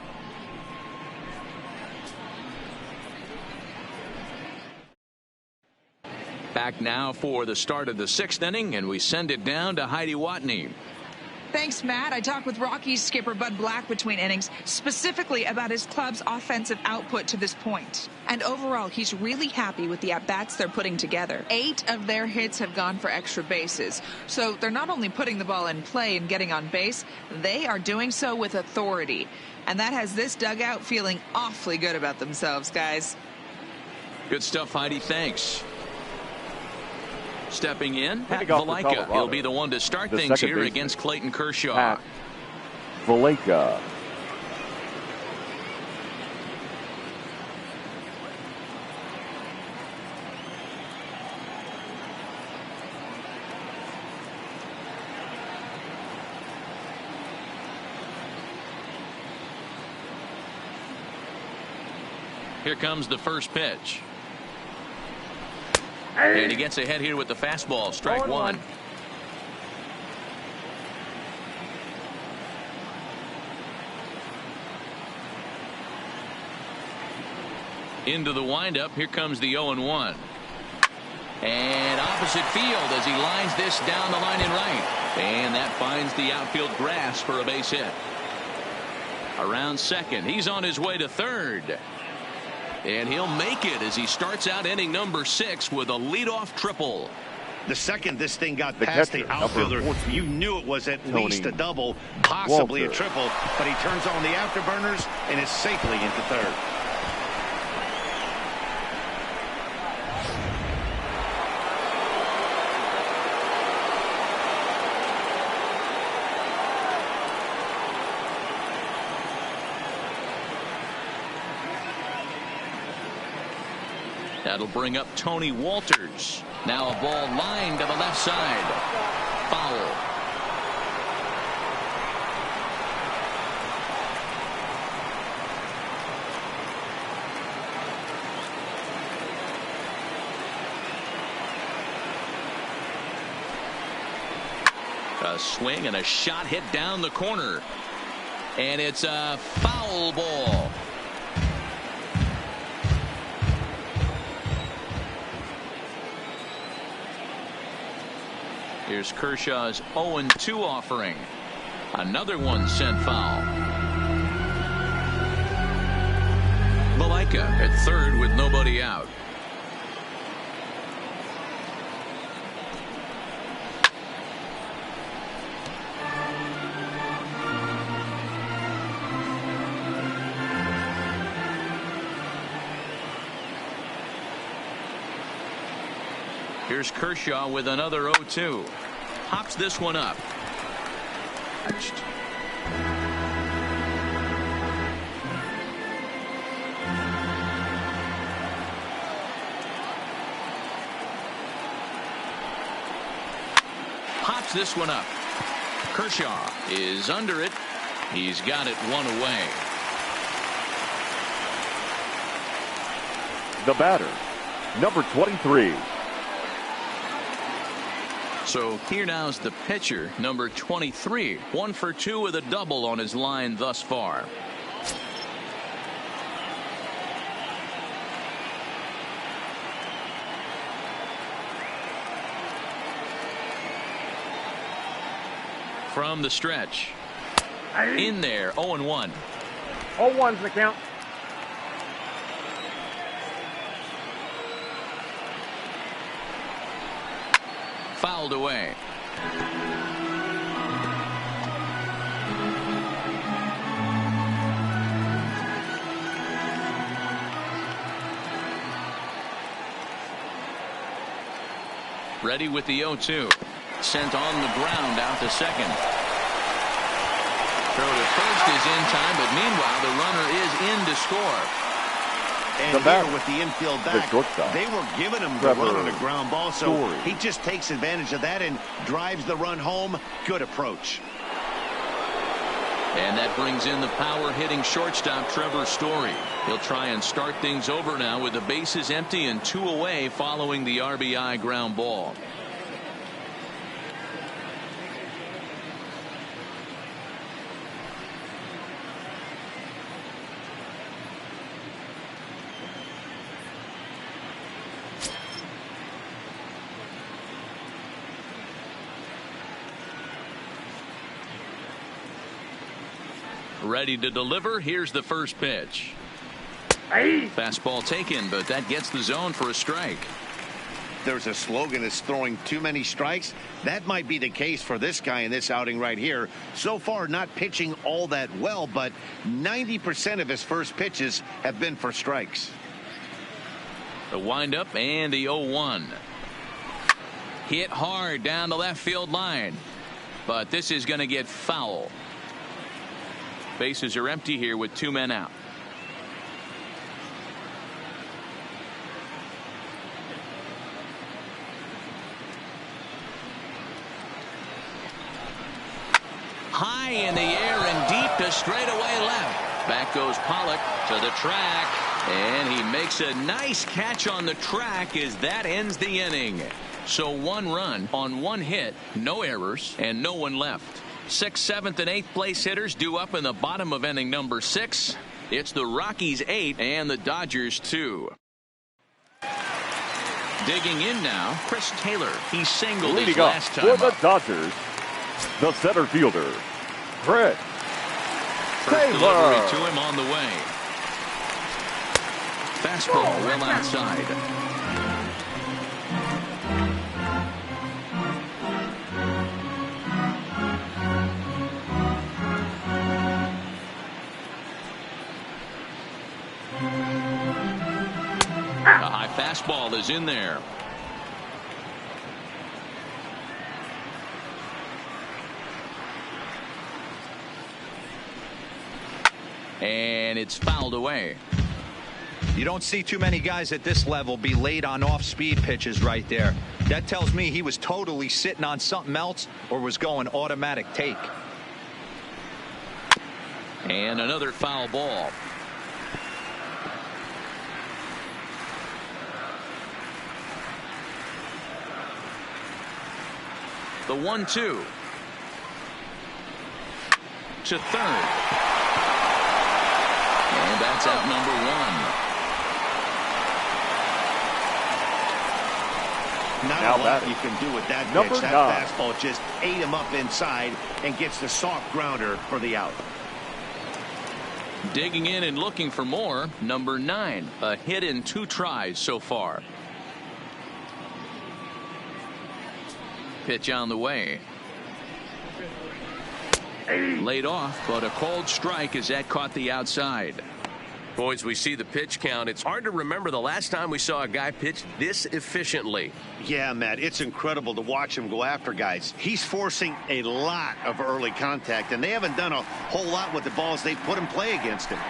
Back now for the start of the 6th inning, and we send it down to Heidi Watney. Thanks, Matt. I talked with Rockies skipper Bud Black between innings, specifically about his club's offensive output to this point. And overall, he's really happy with the at-bats they're putting together. 8 of their hits have gone for extra bases. So they're not only putting the ball in play and getting on base, they are doing so with authority. And that has this dugout feeling awfully good about themselves, guys. Good stuff, Heidi. Thanks. Stepping in, Pat Valaika. He'll be the one to start things here against Clayton Kershaw. Pat Valaika. Here comes the first pitch. And he gets ahead here with the fastball. Strike 1. Into the windup. Here comes the 0-1. And opposite field as he lines this down the line in right. And that finds the outfield grass for a base hit. Around second. He's on his way to third. And he'll make it as he starts out inning number 6 with a leadoff triple. The second this thing got past the outfielder, you knew it was at least a double, possibly a triple, but he turns on the afterburners and is safely into third. That'll bring up Tony Walters. Now a ball lined to the left side. Foul. A swing and a shot hit down the corner. And it's a foul ball. Here's Kershaw's 0-2 offering. Another one sent foul. Malaika at third with nobody out. Here's Kershaw with another 0-2. Hops this one up. Hops this one up. Kershaw is under it. He's got it one away. The batter, number 23. So here now's the pitcher, number 23. 1 for 2 with a double on his line thus far. From the stretch. In there, 0-1. 0-1's the count. Fouled away. Ready with the 0-2. Sent on the ground out to second. Throw to first is in time, but meanwhile the runner is in to score. And here with the infield back, they were giving him the run on a ground ball, so he just takes advantage of that and drives the run home. Good approach. And that brings in the power-hitting shortstop Trevor Story. He'll try and start things over now with the bases empty and 2 away following the RBI ground ball. Ready to deliver. Here's the first pitch. Fastball taken, but that gets the zone for a strike. There's a slogan that's throwing too many strikes. That might be the case for this guy in this outing right here. So far, not pitching all that well, but 90% of his first pitches have been for strikes. The windup and the 0-1. Hit hard down the left field line, but this is going to get foul. Bases are empty here with 2 men out. High in the air and deep to straightaway left. Back goes Pollock to the track, and he makes a nice catch on the track as that ends the inning. So 1 run on 1 hit, no errors, and no one left. 6th, 7th, and 8th place hitters due up in the bottom of inning number 6. It's the Rockies 8 and the Dodgers 2. Digging in now, Chris Taylor. He singled his last time for the Dodgers, the center fielder, Chris Taylor. Delivery to him on the way. Fastball well outside. A high fastball is in there. And it's fouled away. You don't see too many guys at this level be late on off-speed pitches right there. That tells me he was totally sitting on something else or was going automatic take. And another foul ball. The 1-2 to third. And that's out number 1. Not a lot you can do with that pitch. That fastball just ate him up inside and gets the soft grounder for the out. Digging in and looking for more. Number 9, a hit in 2 tries so far. Pitch on the way. Laid off, but a cold strike as that caught the outside. Boys, we see the pitch count. It's hard to remember the last time we saw a guy pitch this efficiently. Yeah, Matt, it's incredible to watch him go after guys. He's forcing a lot of early contact, and they haven't done a whole lot with the balls they've put in play against him.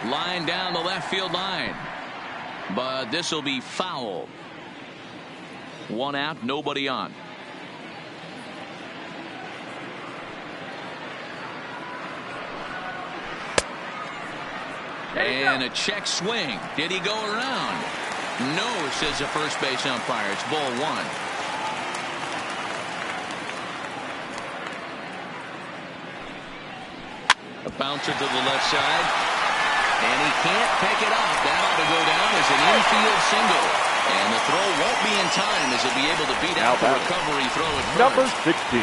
Line down the left field line, but this will be foul. 1 out, nobody on. And a check swing. Did he go around? No, says the first base umpire. It's ball 1. A bouncer to the left side. And he can't pick it up. That ought to go down as an infield single. And the throw won't be in time as he'll be able to beat out the recovery throw at first. Number 16.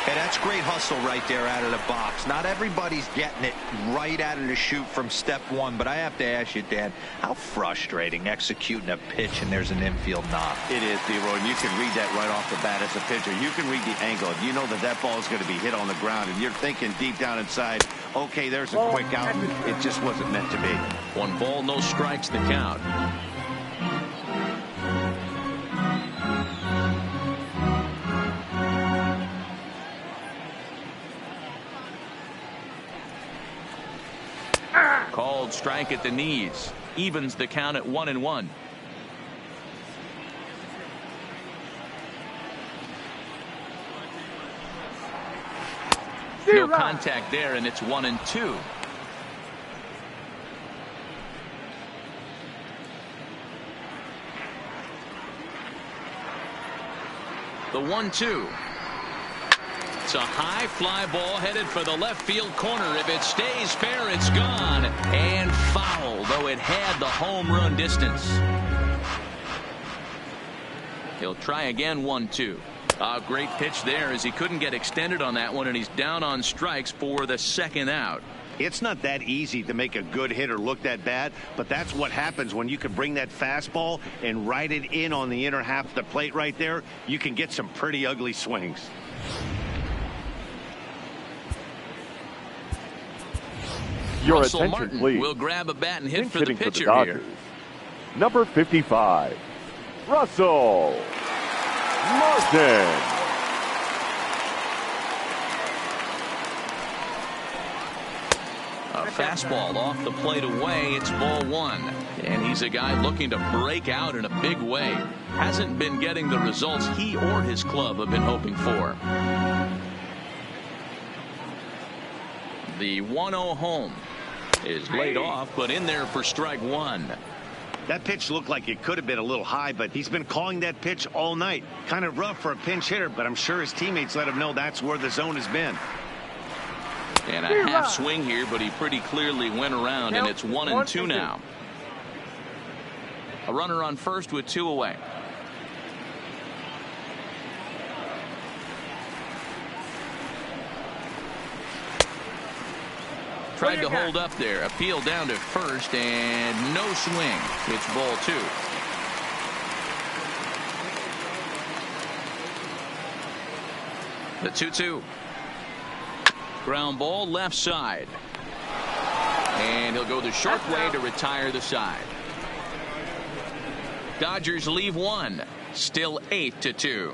Hey, that's great hustle right there out of the box. Not everybody's getting it right out of the chute from step 1, but I have to ask you, Dan, how frustrating executing a pitch and there's an infield knock. It is, D-Roy, and you can read that right off the bat as a pitcher. You can read the angle. You know that that ball is going to be hit on the ground, and you're thinking deep down inside, okay, there's a quick out. It just wasn't meant to be. 1 ball, no strikes, the count. Called strike at the knees. Evens the count at 1-1. No contact there, and it's 1-2. The 1-2. It's a high fly ball headed for the left field corner. If it stays fair, it's gone. And foul, though it had the home run distance. He'll try again. 1-2. A great pitch there as he couldn't get extended on that one, and he's down on strikes for the 2nd out. It's not that easy to make a good hitter look that bad, but that's what happens when you can bring that fastball and ride it in on the inner half of the plate right there. You can get some pretty ugly swings. Your Russell attention, Martin please. will grab a bat and hit for the Hitting pitcher for the here. Number 55, Russell Martin. A fastball off the plate away. It's ball 1. And he's a guy looking to break out in a big way. Hasn't been getting the results he or his club have been hoping for. The 1-0 home is laid off, but in there for strike 1. That pitch looked like it could have been a little high, but he's been calling that pitch all night. Kind of rough for a pinch hitter, but I'm sure his teammates let him know that's where the zone has been. And a half swing here, but he pretty clearly went around, and it's 1-2 now. A runner on first with 2 away. Tried to hold up there. Appeal down to first, and no swing. It's ball 2. The 2-2. Ground ball left side. And he'll go the short way to retire the side. Dodgers leave 1. Still 8-2.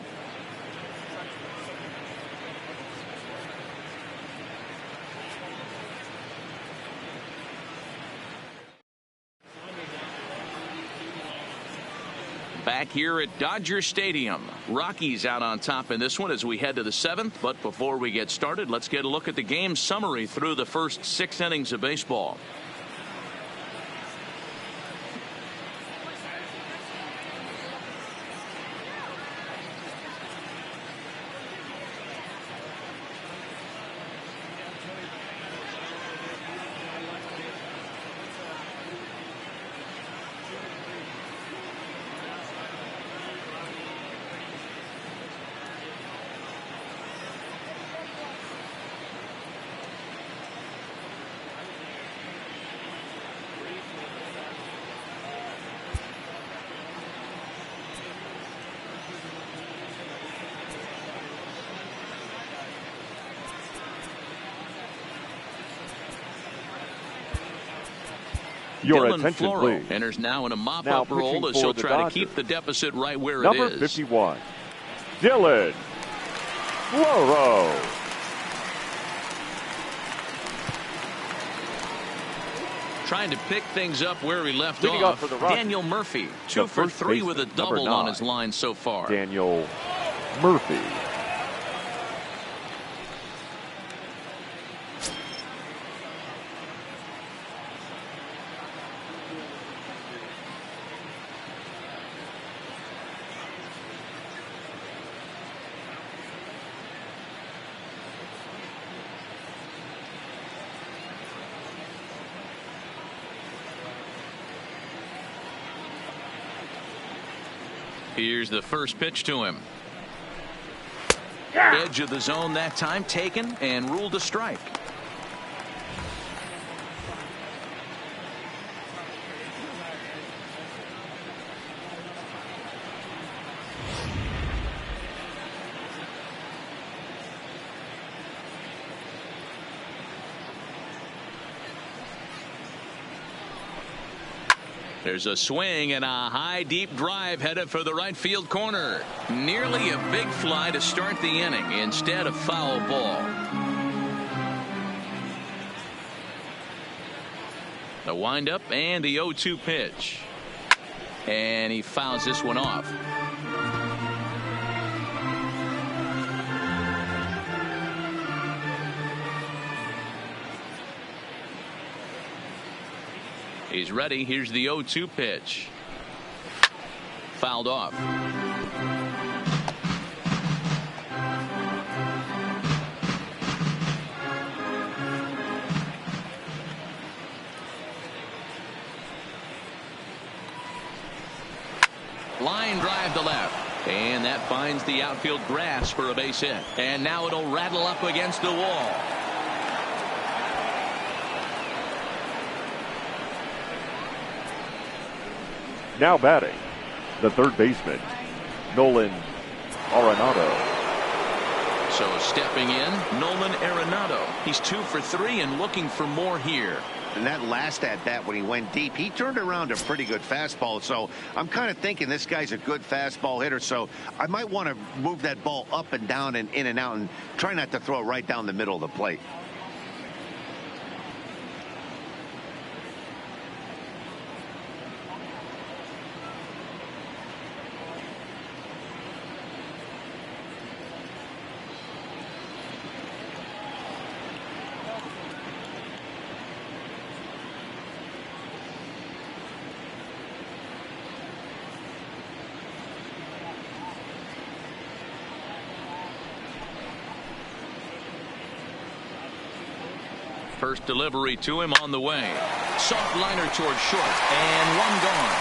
Back here at Dodger Stadium. Rockies out on top in this one as we head to the 7th. But before we get started, let's get a look at the game summary through the first 6 innings of baseball. Your Dylan attention, Floro please. enters now in a mop-up role as he'll try to keep the deficit right where Number it is. 51, Dylan Floro. Trying to pick things up where he left Leading off. for the Rockies, Daniel Murphy, 2 for 3 with a double on his line so far. Daniel Murphy. Here's the first pitch to him. Edge of the zone that time taken and ruled a strike. There's a swing and a high deep drive headed for the right field corner. Nearly a big fly to start the inning instead of foul ball. The windup and the 0-2 pitch. And he fouls this one off. He's ready. Here's the 0-2 pitch. Fouled off. Line drive to left. And that finds the outfield grass for a base hit. And now it'll rattle up against the wall. Now batting, the third baseman, Nolan Arenado. So stepping in, Nolan Arenado. He's 2 for 3 and looking for more here. And that last at bat when he went deep, he turned around a pretty good fastball. So I'm kind of thinking this guy's a good fastball hitter. So I might want to move that ball up and down and in and out and try not to throw it right down the middle of the plate. First delivery to him on the way. Soft liner towards short and one gone.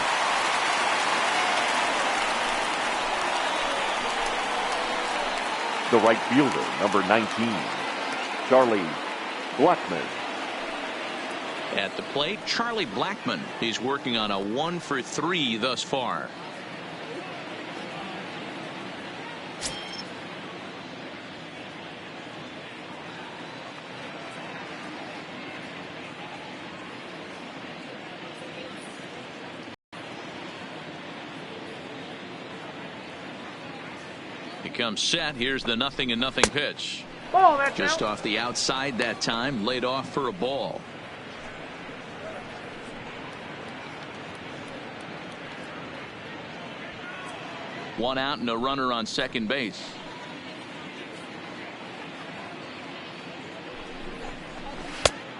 The right fielder, number 19, Charlie Blackmon. At the plate, Charlie Blackmon. He's working on a 1 for 3 thus far. He comes set. Here's the 0-0 pitch. Just off the outside that time, laid off for a ball. One out and a runner on second base.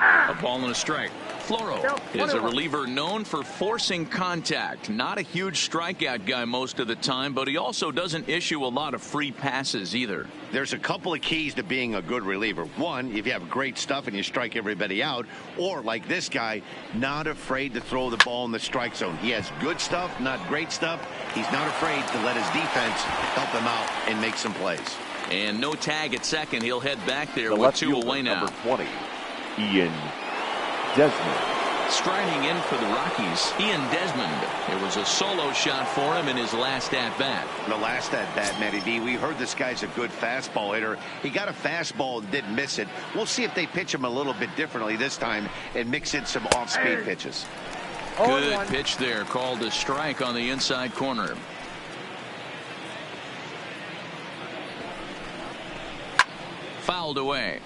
A ball and a strike. Floro is a reliever known for forcing contact. Not a huge strikeout guy most of the time, but he also doesn't issue a lot of free passes either. There's a couple of keys to being a good reliever. One, if you have great stuff and you strike everybody out, or like this guy, not afraid to throw the ball in the strike zone. He has good stuff, not great stuff. He's not afraid to let his defense help him out and make some plays. And no tag at second. He'll head back there with 2 away now. Number 20, Ian Desmond. Striding in for the Rockies, Ian Desmond. It was a solo shot for him in his last at-bat. The last at-bat, Matty V, we heard this guy's a good fastball hitter. He got a fastball and didn't miss it. We'll see if they pitch him a little bit differently this time and mix in some off-speed pitches. Good pitch there, called a strike on the inside corner. Fouled away.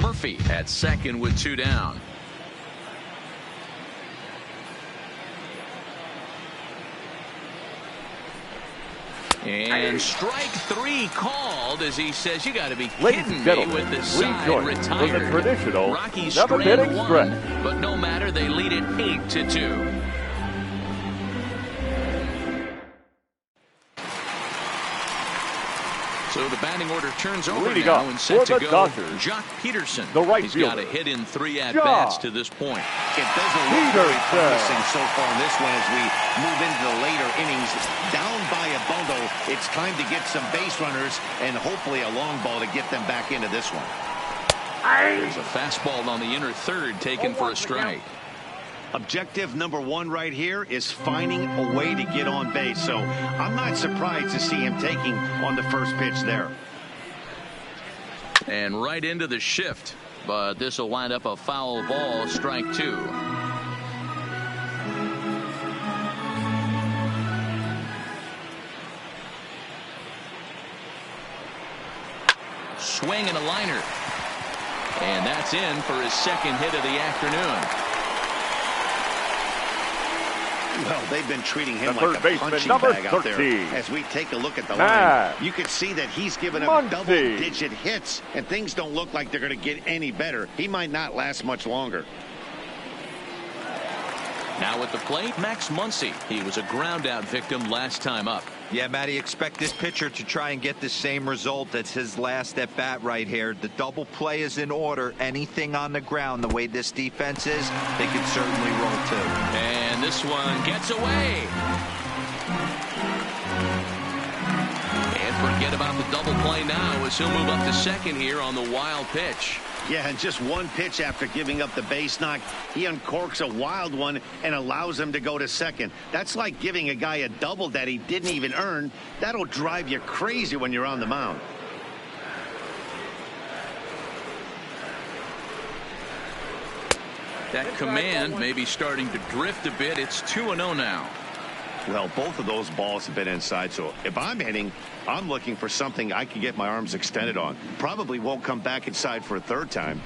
Murphy at second with 2 down. And strike 3 called as he says, you got to be kidding me with the side retired. The traditional Rockies strand 1, but no matter, they lead it 8-2. So the batting order turns over now and set to go. Jock Peterson. He's got a hit in 3 at-bats to this point. It doesn't look very promising so far in this one as we move into the later innings. Down by a bundle, it's time to get some base runners and hopefully a long ball to get them back into this one. There's a fastball on the inner third taken for a strike. Objective number 1 right here is finding a way to get on base. So I'm not surprised to see him taking on the first pitch there. And right into the shift. But this will wind up a foul ball, strike 2. Swing and a liner. And that's in for his second hit of the afternoon. Well, they've been treating him like a punching bag out there. As we take a look at the line, you can see that he's given up double-digit hits, and things don't look like they're going to get any better. He might not last much longer. Now at the plate, Max Muncy. He was a ground-out victim last time up. Yeah, Matty, expect this pitcher to try and get the same result as his last at-bat right here. The double play is in order. Anything on the ground, the way this defense is, they can certainly roll too. And this one gets away. And forget about the double play now as he'll move up to second here on the wild pitch. Yeah, and just one pitch after giving up the base knock, he uncorks a wild one and allows him to go to second. That's like giving a guy a double that he didn't even earn. That'll drive you crazy when you're on the mound. That command may be starting to drift a bit. It's 2-0 now. Well, both of those balls have been inside, so if I'm hitting, I'm looking for something I can get my arms extended on. Probably won't come back inside for a third time.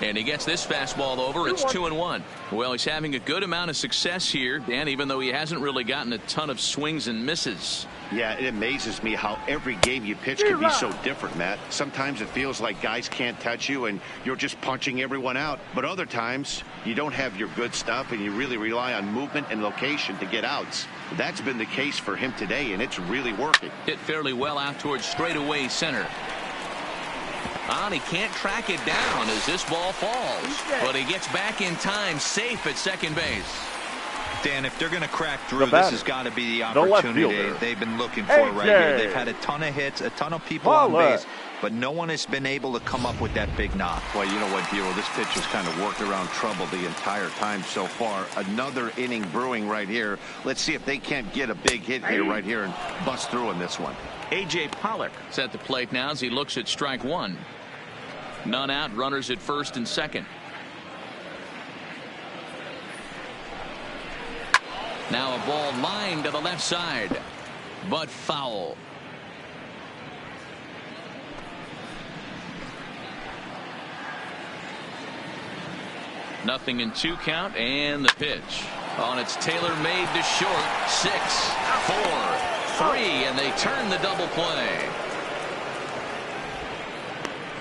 And he gets this fastball over. It's 2-1. Well, he's having a good amount of success here, Dan, even though he hasn't really gotten a ton of swings and misses. Yeah, it amazes me how every game you pitch can be so different, Matt. Sometimes it feels like guys can't touch you and you're just punching everyone out. But other times you don't have your good stuff and you really rely on movement and location to get outs. That's been the case for him today, and it's really working. Hit fairly well out towards straightaway center. And he can't track it down as this ball falls. But he gets back in time, safe at second base. Dan, if they're going to crack through, this has got to be the opportunity they've been looking for right here. They've had a ton of hits, a ton of people on base, but no one has been able to come up with that big knock. Well, you know what, Hero? This pitcher's kind of worked around trouble the entire time so far. Another inning brewing right here. Let's see if they can't get a big hit here right here and bust through in this one. A.J. Pollock is at the plate now as he looks at strike 1. None out, runners at first and second. Now a ball lined to the left side, but foul. Nothing in 2 count, and the pitch. On its tailor-made to short. 6, 4, 3, and they turn the double play.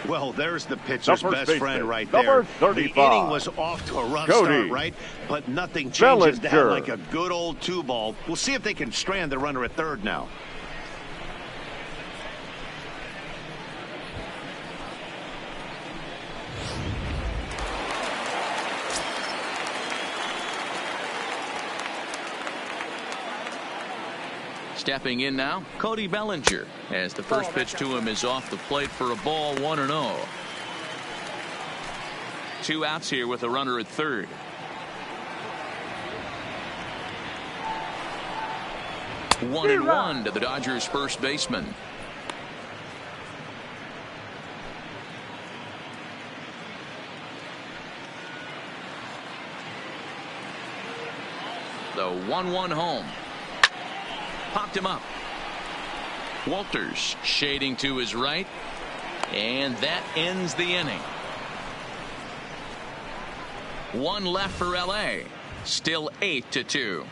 Well, there's the pitcher's best friend right there. The inning was off to a rough start, right? But nothing changes that like a good old 2-ball. We'll see if they can strand the runner at third now. Stepping in now, Cody Bellinger, as the first pitch to him is off the plate for a ball, 1-0. 2 outs here with a runner at third. One and one to the Dodgers first baseman. The 1-1 home. Popped him up. Walters shading to his right. And that ends the inning. One left for LA. Still 8-2.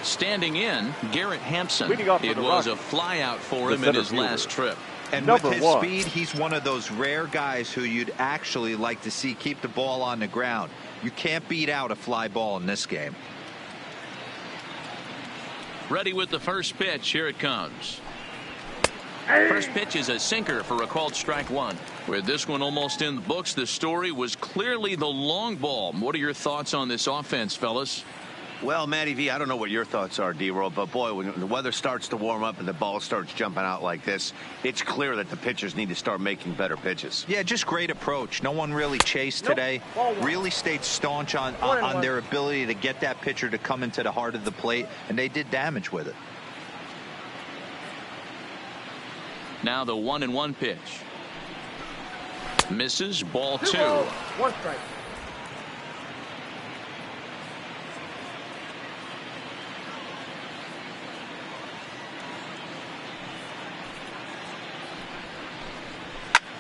Standing in, Garrett Hampson. It was a flyout for him in his last trip. And with his speed, he's one of those rare guys who you'd actually like to see keep the ball on the ground. You can't beat out a fly ball in this game. Ready with the first pitch. Here it comes. First pitch is a sinker for a called strike one. With this one almost in the books, the story was clearly the long ball. What are your thoughts on this offense, fellas? Well, Matty V, I don't know what your thoughts are, D-Roll, but boy, when the weather starts to warm up and the ball starts jumping out like this, it's clear that the pitchers need to start making better pitches. Yeah, just great approach. No one really chased today. Really stayed staunch on their ability to get that pitcher to come into the heart of the plate, and they did damage with it. Now the 1-1 pitch. Misses. Ball 2. 1 strike.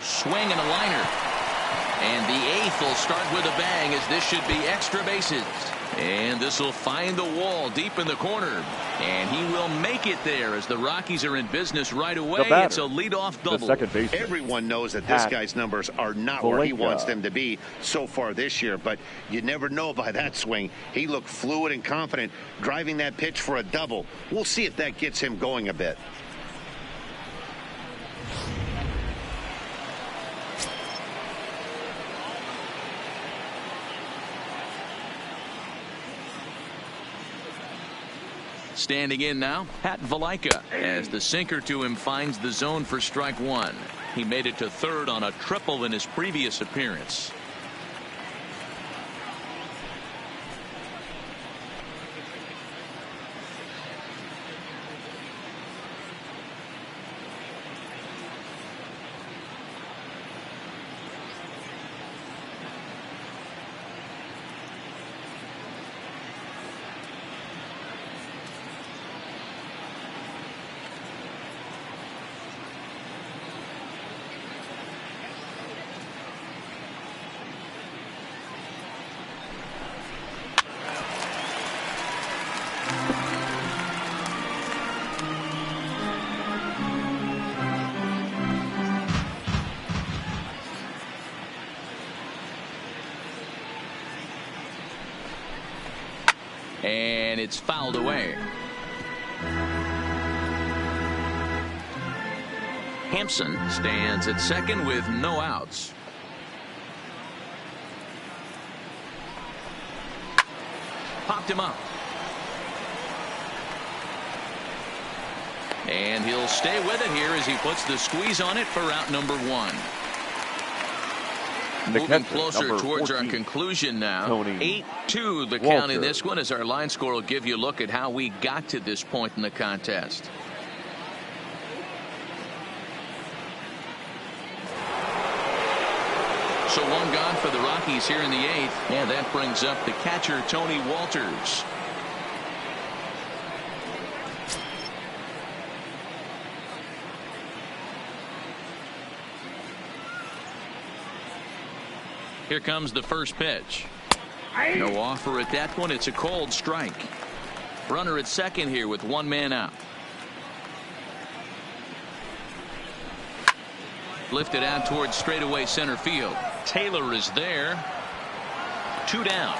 Swing and a liner. And the 8th will start with a bang, as this should be extra bases. And this will find the wall deep in the corner. And he will make it there as the Rockies are in business right away. It's a leadoff double. Everyone knows that this guy's numbers are not where he wants them to be so far this year, but you never know by that swing. He looked fluid and confident driving that pitch for a double. We'll see if that gets him going a bit. Standing in now, Pat Valaika, as the sinker to him finds the zone for strike one. He made it to third on a triple in his previous appearance. And it's fouled away. Hampson stands at second with no outs. Popped him up. And he'll stay with it here as he puts the squeeze on it for out number 1. Moving closer towards 14, our conclusion now. 8-2 the count in this one, as our line score will give you a look at how we got to this point in the contest. So one gone for the Rockies here in the 8th, and that brings up the catcher, Tony Walters. Here comes the first pitch. No offer at that one. It's a cold strike. Runner at second here with one man out. Lifted out towards straightaway center field. Taylor is there. 2 down.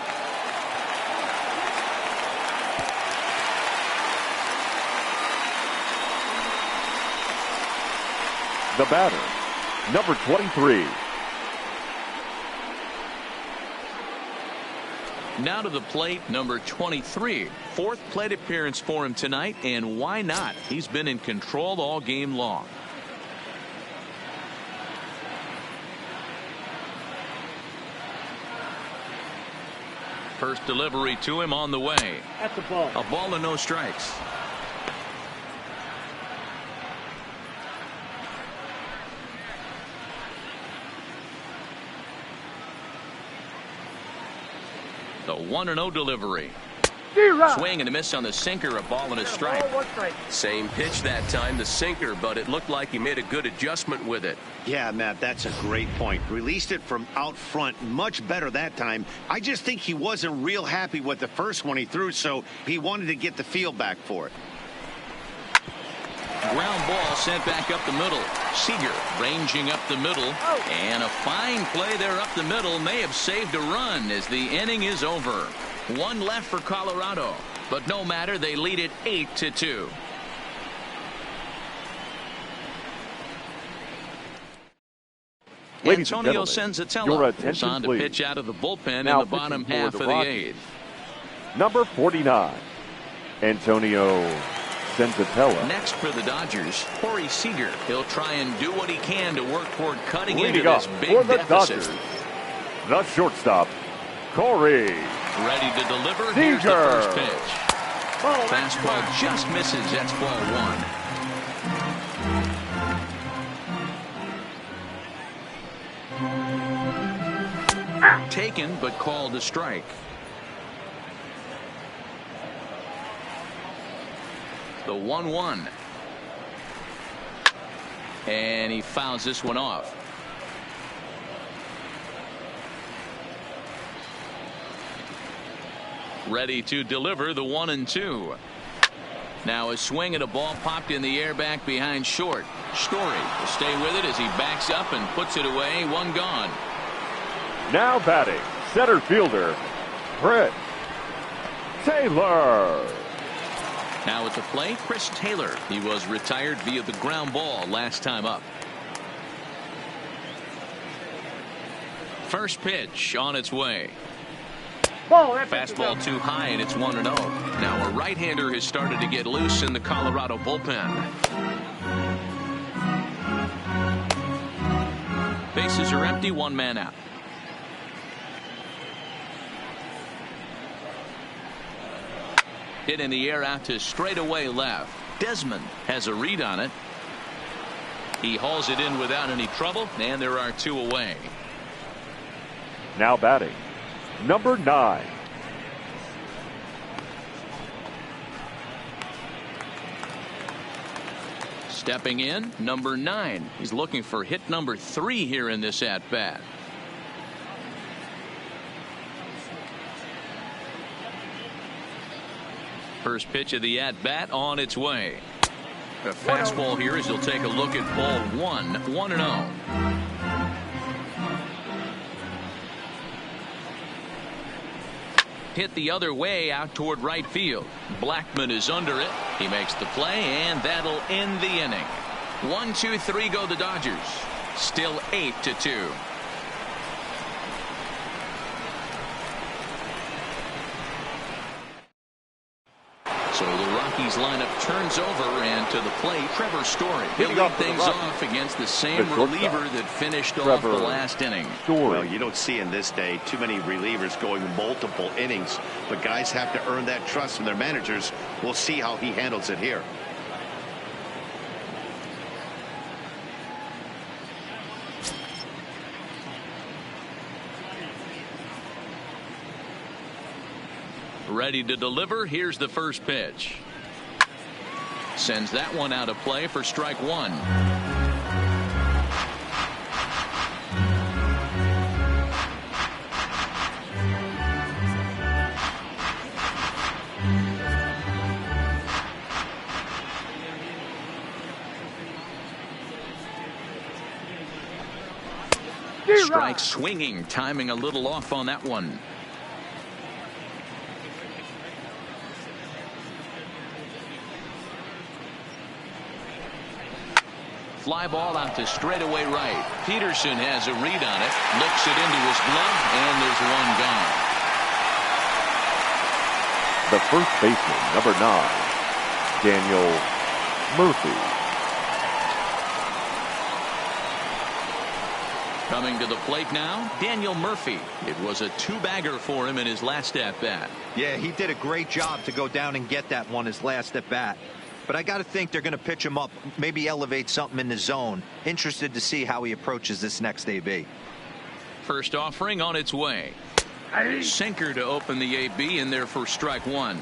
The batter, number 23. Now to the plate, number 23. 4th plate appearance for him tonight, and why not? He's been in control all game long. First delivery to him on the way. That's a ball. A ball and no strikes. The 1-0 delivery. Swing and a miss on the sinker, a ball and a strike. Same pitch that time, the sinker, but it looked like he made a good adjustment with it. Yeah, Matt, that's a great point. Released it from out front much better that time. I just think he wasn't real happy with the first one he threw, so he wanted to get the feel back for it. Ground ball sent back up the middle. Seager ranging up the middle. And a fine play there up the middle may have saved a run as the inning is over. One left for Colorado, but no matter, they lead it 8-2. Ladies and Antonio gentlemen, Senzatella your is attention, on to please. pitch out of the bullpen Now in the bottom pitching for half the of the Rockies. 8th. Number 49, Antonio Senzatella. Next for the Dodgers, Corey Seager. He'll try and do what he can to work toward cutting Leading into up this big for the deficit. Dodgers, the shortstop, Corey Ready to deliver. Here's the Seager. first pitch. Fastball just misses. That's ball one. Taken, but called a strike. The 1-1. And he fouls this one off. Ready to deliver the 1-2. Now a swing and a ball popped in the air back behind short. Story will stay with it as he backs up and puts it away. One gone. Now batting, center fielder, Chris Taylor. Now at the plate, Chris Taylor. He was retired via the ground ball last time up. First pitch on its way. Fastball too high, and it's 1-0. Now a right-hander has started to get loose in the Colorado bullpen. Bases are empty, one man out. Hit in the air out to straightaway left. Desmond has a read on it. He hauls it in without any trouble, and there are two away. Now batting, number 9. Stepping in, number 9. He's looking for hit number 3 here in this at-bat. First pitch of the at-bat on its way. A fastball here as he'll take a look at ball 1, 1-0. Hit the other way out toward right field. Blackman is under it. He makes the play, and that'll end the inning. 1, 2, 3 go the Dodgers. Still 8-2. So the Rockies lineup turns over, and to the plate, Trevor Story. He'll lead things off against the same reliever that finished off the last inning. Well, you don't see in this day too many relievers going multiple innings, but guys have to earn that trust from their managers. We'll see how he handles it here. Ready to deliver. Here's the first pitch. Sends that one out of play for strike 1. Strike swinging, timing a little off on that one. Fly ball out to straightaway right. Peterson has a read on it. Looks it into his glove, and there's one gone. The first baseman, number 9, Daniel Murphy. Coming to the plate now, Daniel Murphy. It was a 2-bagger for him in his last at-bat. Yeah, he did a great job to go down and get that one his last at-bat. But I got to think they're going to pitch him up, maybe elevate something in the zone. Interested to see how he approaches this next AB. First offering on its way. Sinker to open the AB in there for strike one.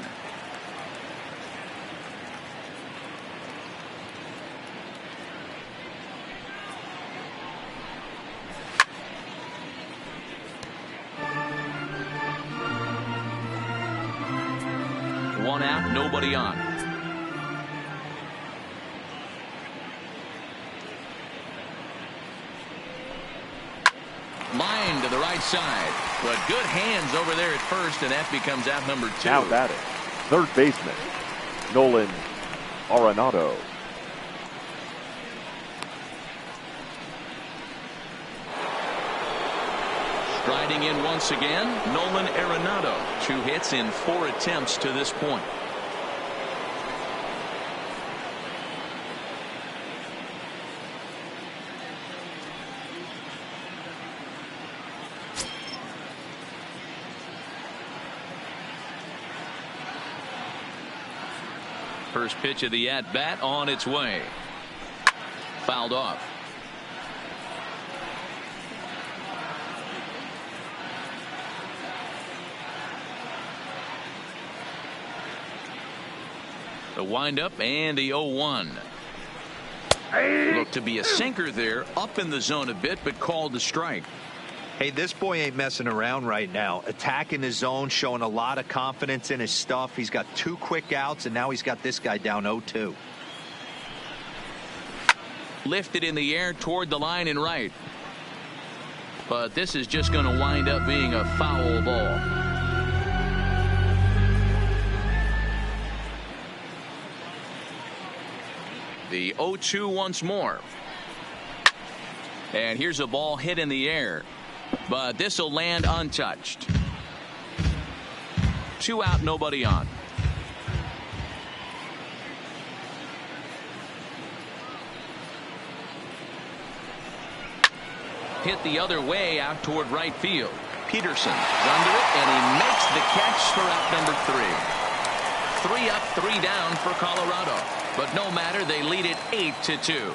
One out, nobody on. Line to the right side, but good hands over there at first, and that becomes out number two. Now batting, third baseman, Nolan Arenado. Striding in once again, Nolan Arenado. 2 hits in 4 attempts to this point. First pitch of the at-bat on its way. Fouled off. The windup and the 0-1. Looked to be a sinker there, up in the zone a bit, but called the strike. Hey, this boy ain't messing around right now. Attacking his zone, showing a lot of confidence in his stuff. He's got 2 quick outs, and now he's got this guy down 0-2. Lifted in the air toward the line and right. But this is just going to wind up being a foul ball. The 0-2 once more. And here's a ball hit in the air. But this will land untouched. 2 out, nobody on. Hit the other way out toward right field. Peterson's under it, and he makes the catch for out number 3. 3 up, 3 down for Colorado. But no matter, they lead it 8-2.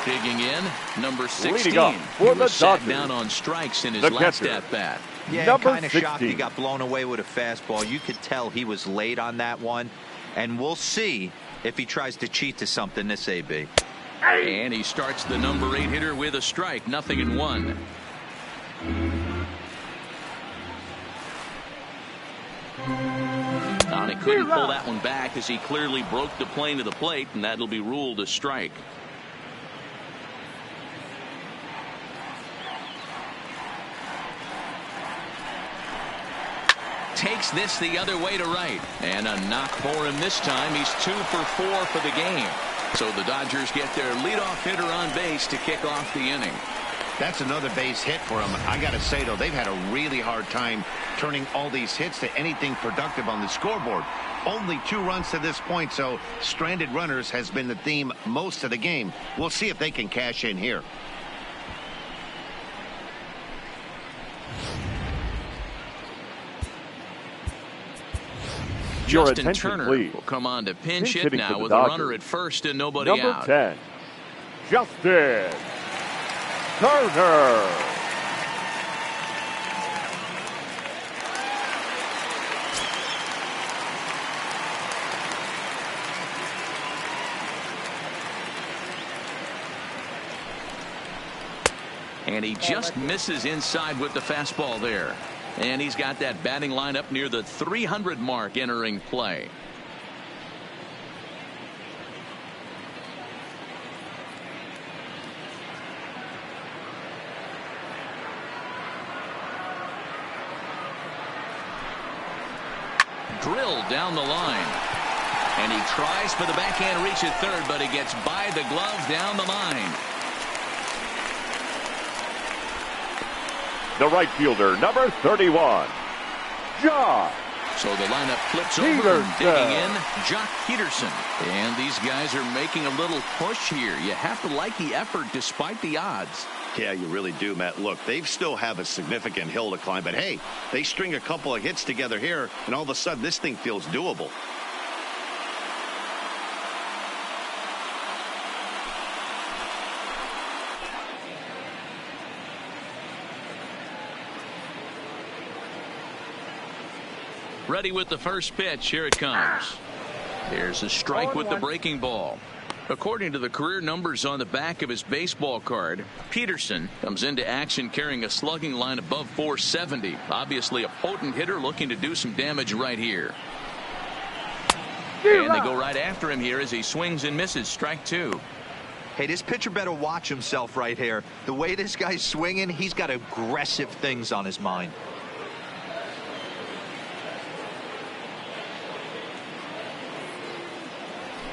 Digging in, number 16. For he the was sat Dodgers, down on strikes in his the last catcher, at-bat. Yeah, kind of shocked he got blown away with a fastball. You could tell he was late on that one. And we'll see if he tries to cheat to something this AB. And he starts the number 8 hitter with a strike. 0-1. He couldn't pull that one back as he clearly broke the plane to the plate, and that'll be ruled a strike. Takes this the other way to right, and a knock for him this time. He's 2 for 4 for the game. So the Dodgers get their leadoff hitter on base to kick off the inning. That's another base hit for them. I got to say, though, they've had a really hard time turning all these hits to anything productive on the scoreboard. Only 2 runs to this point, so stranded runners has been the theme most of the game. We'll see if they can cash in here. Justin Turner will come on to pinch hit now with a runner at first and nobody out. Number 10, Justin Turner. And he just misses inside with the fastball there. And he's got that batting lineup near the 300 mark entering play. Drilled down the line. And he tries for the backhand reach at third, but he gets by the glove down the line. The right fielder, number 31, Josh. So the lineup flips over and digging in, Jock Peterson. And these guys are making a little push here. You have to like the effort despite the odds. Yeah, you really do, Matt. Look, they still have a significant hill to climb, but hey, they string a couple of hits together here, and all of a sudden this thing feels doable. Ready with the first pitch. Here it comes. There's a strike with the breaking ball. According to the career numbers on the back of his baseball card, Peterson comes into action carrying a slugging line above 470. Obviously a potent hitter looking to do some damage right here. And they go right after him here as he swings and misses. Strike two. Hey, this pitcher better watch himself right here. The way this guy's swinging, he's got aggressive things on his mind.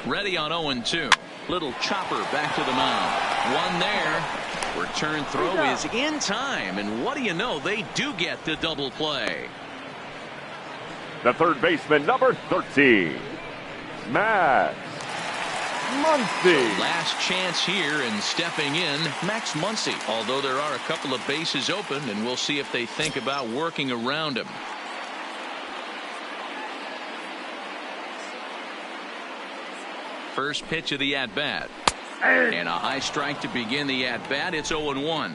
Ready on 0-2. Little chopper back to the mound. One there. Return throw is in time. And what do you know? They do get the double play. The third baseman, number 13, Max Muncy. Last chance here, and stepping in, Max Muncy. Although there are a couple of bases open, and we'll see if they think about working around him. First pitch of the at-bat. And a high strike to begin the at-bat. It's 0-1.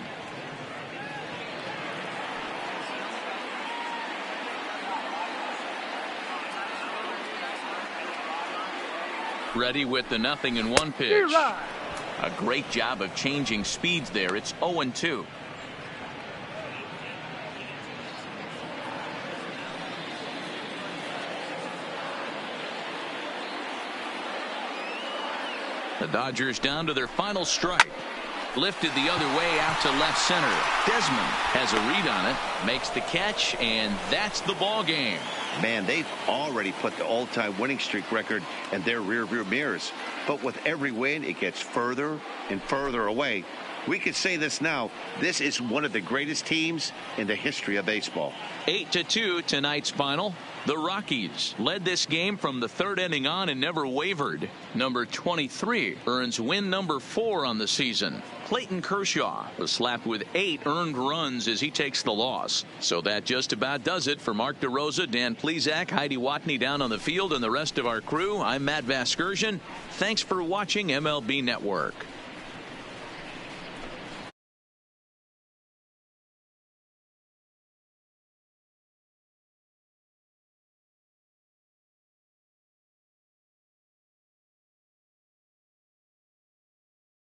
Ready with the 0-1 pitch. A great job of changing speeds there. It's 0-2. The Dodgers down to their final strike. Lifted the other way out to left center. Desmond has a read on it, makes the catch, and that's the ball game. Man, they've already put the all-time winning streak record in their rearview mirrors. But with every win, it gets further and further away. We could say this now. This is one of the greatest teams in the history of baseball. 8-2 tonight's final. The Rockies led this game from the third inning on and never wavered. Number 23 earns win number 4 on the season. Clayton Kershaw was slapped with 8 earned runs as he takes the loss. So that just about does it for Mark DeRosa, Dan Plesac, Heidi Watney down on the field, and the rest of our crew. I'm Matt Vasgersian. Thanks for watching MLB Network.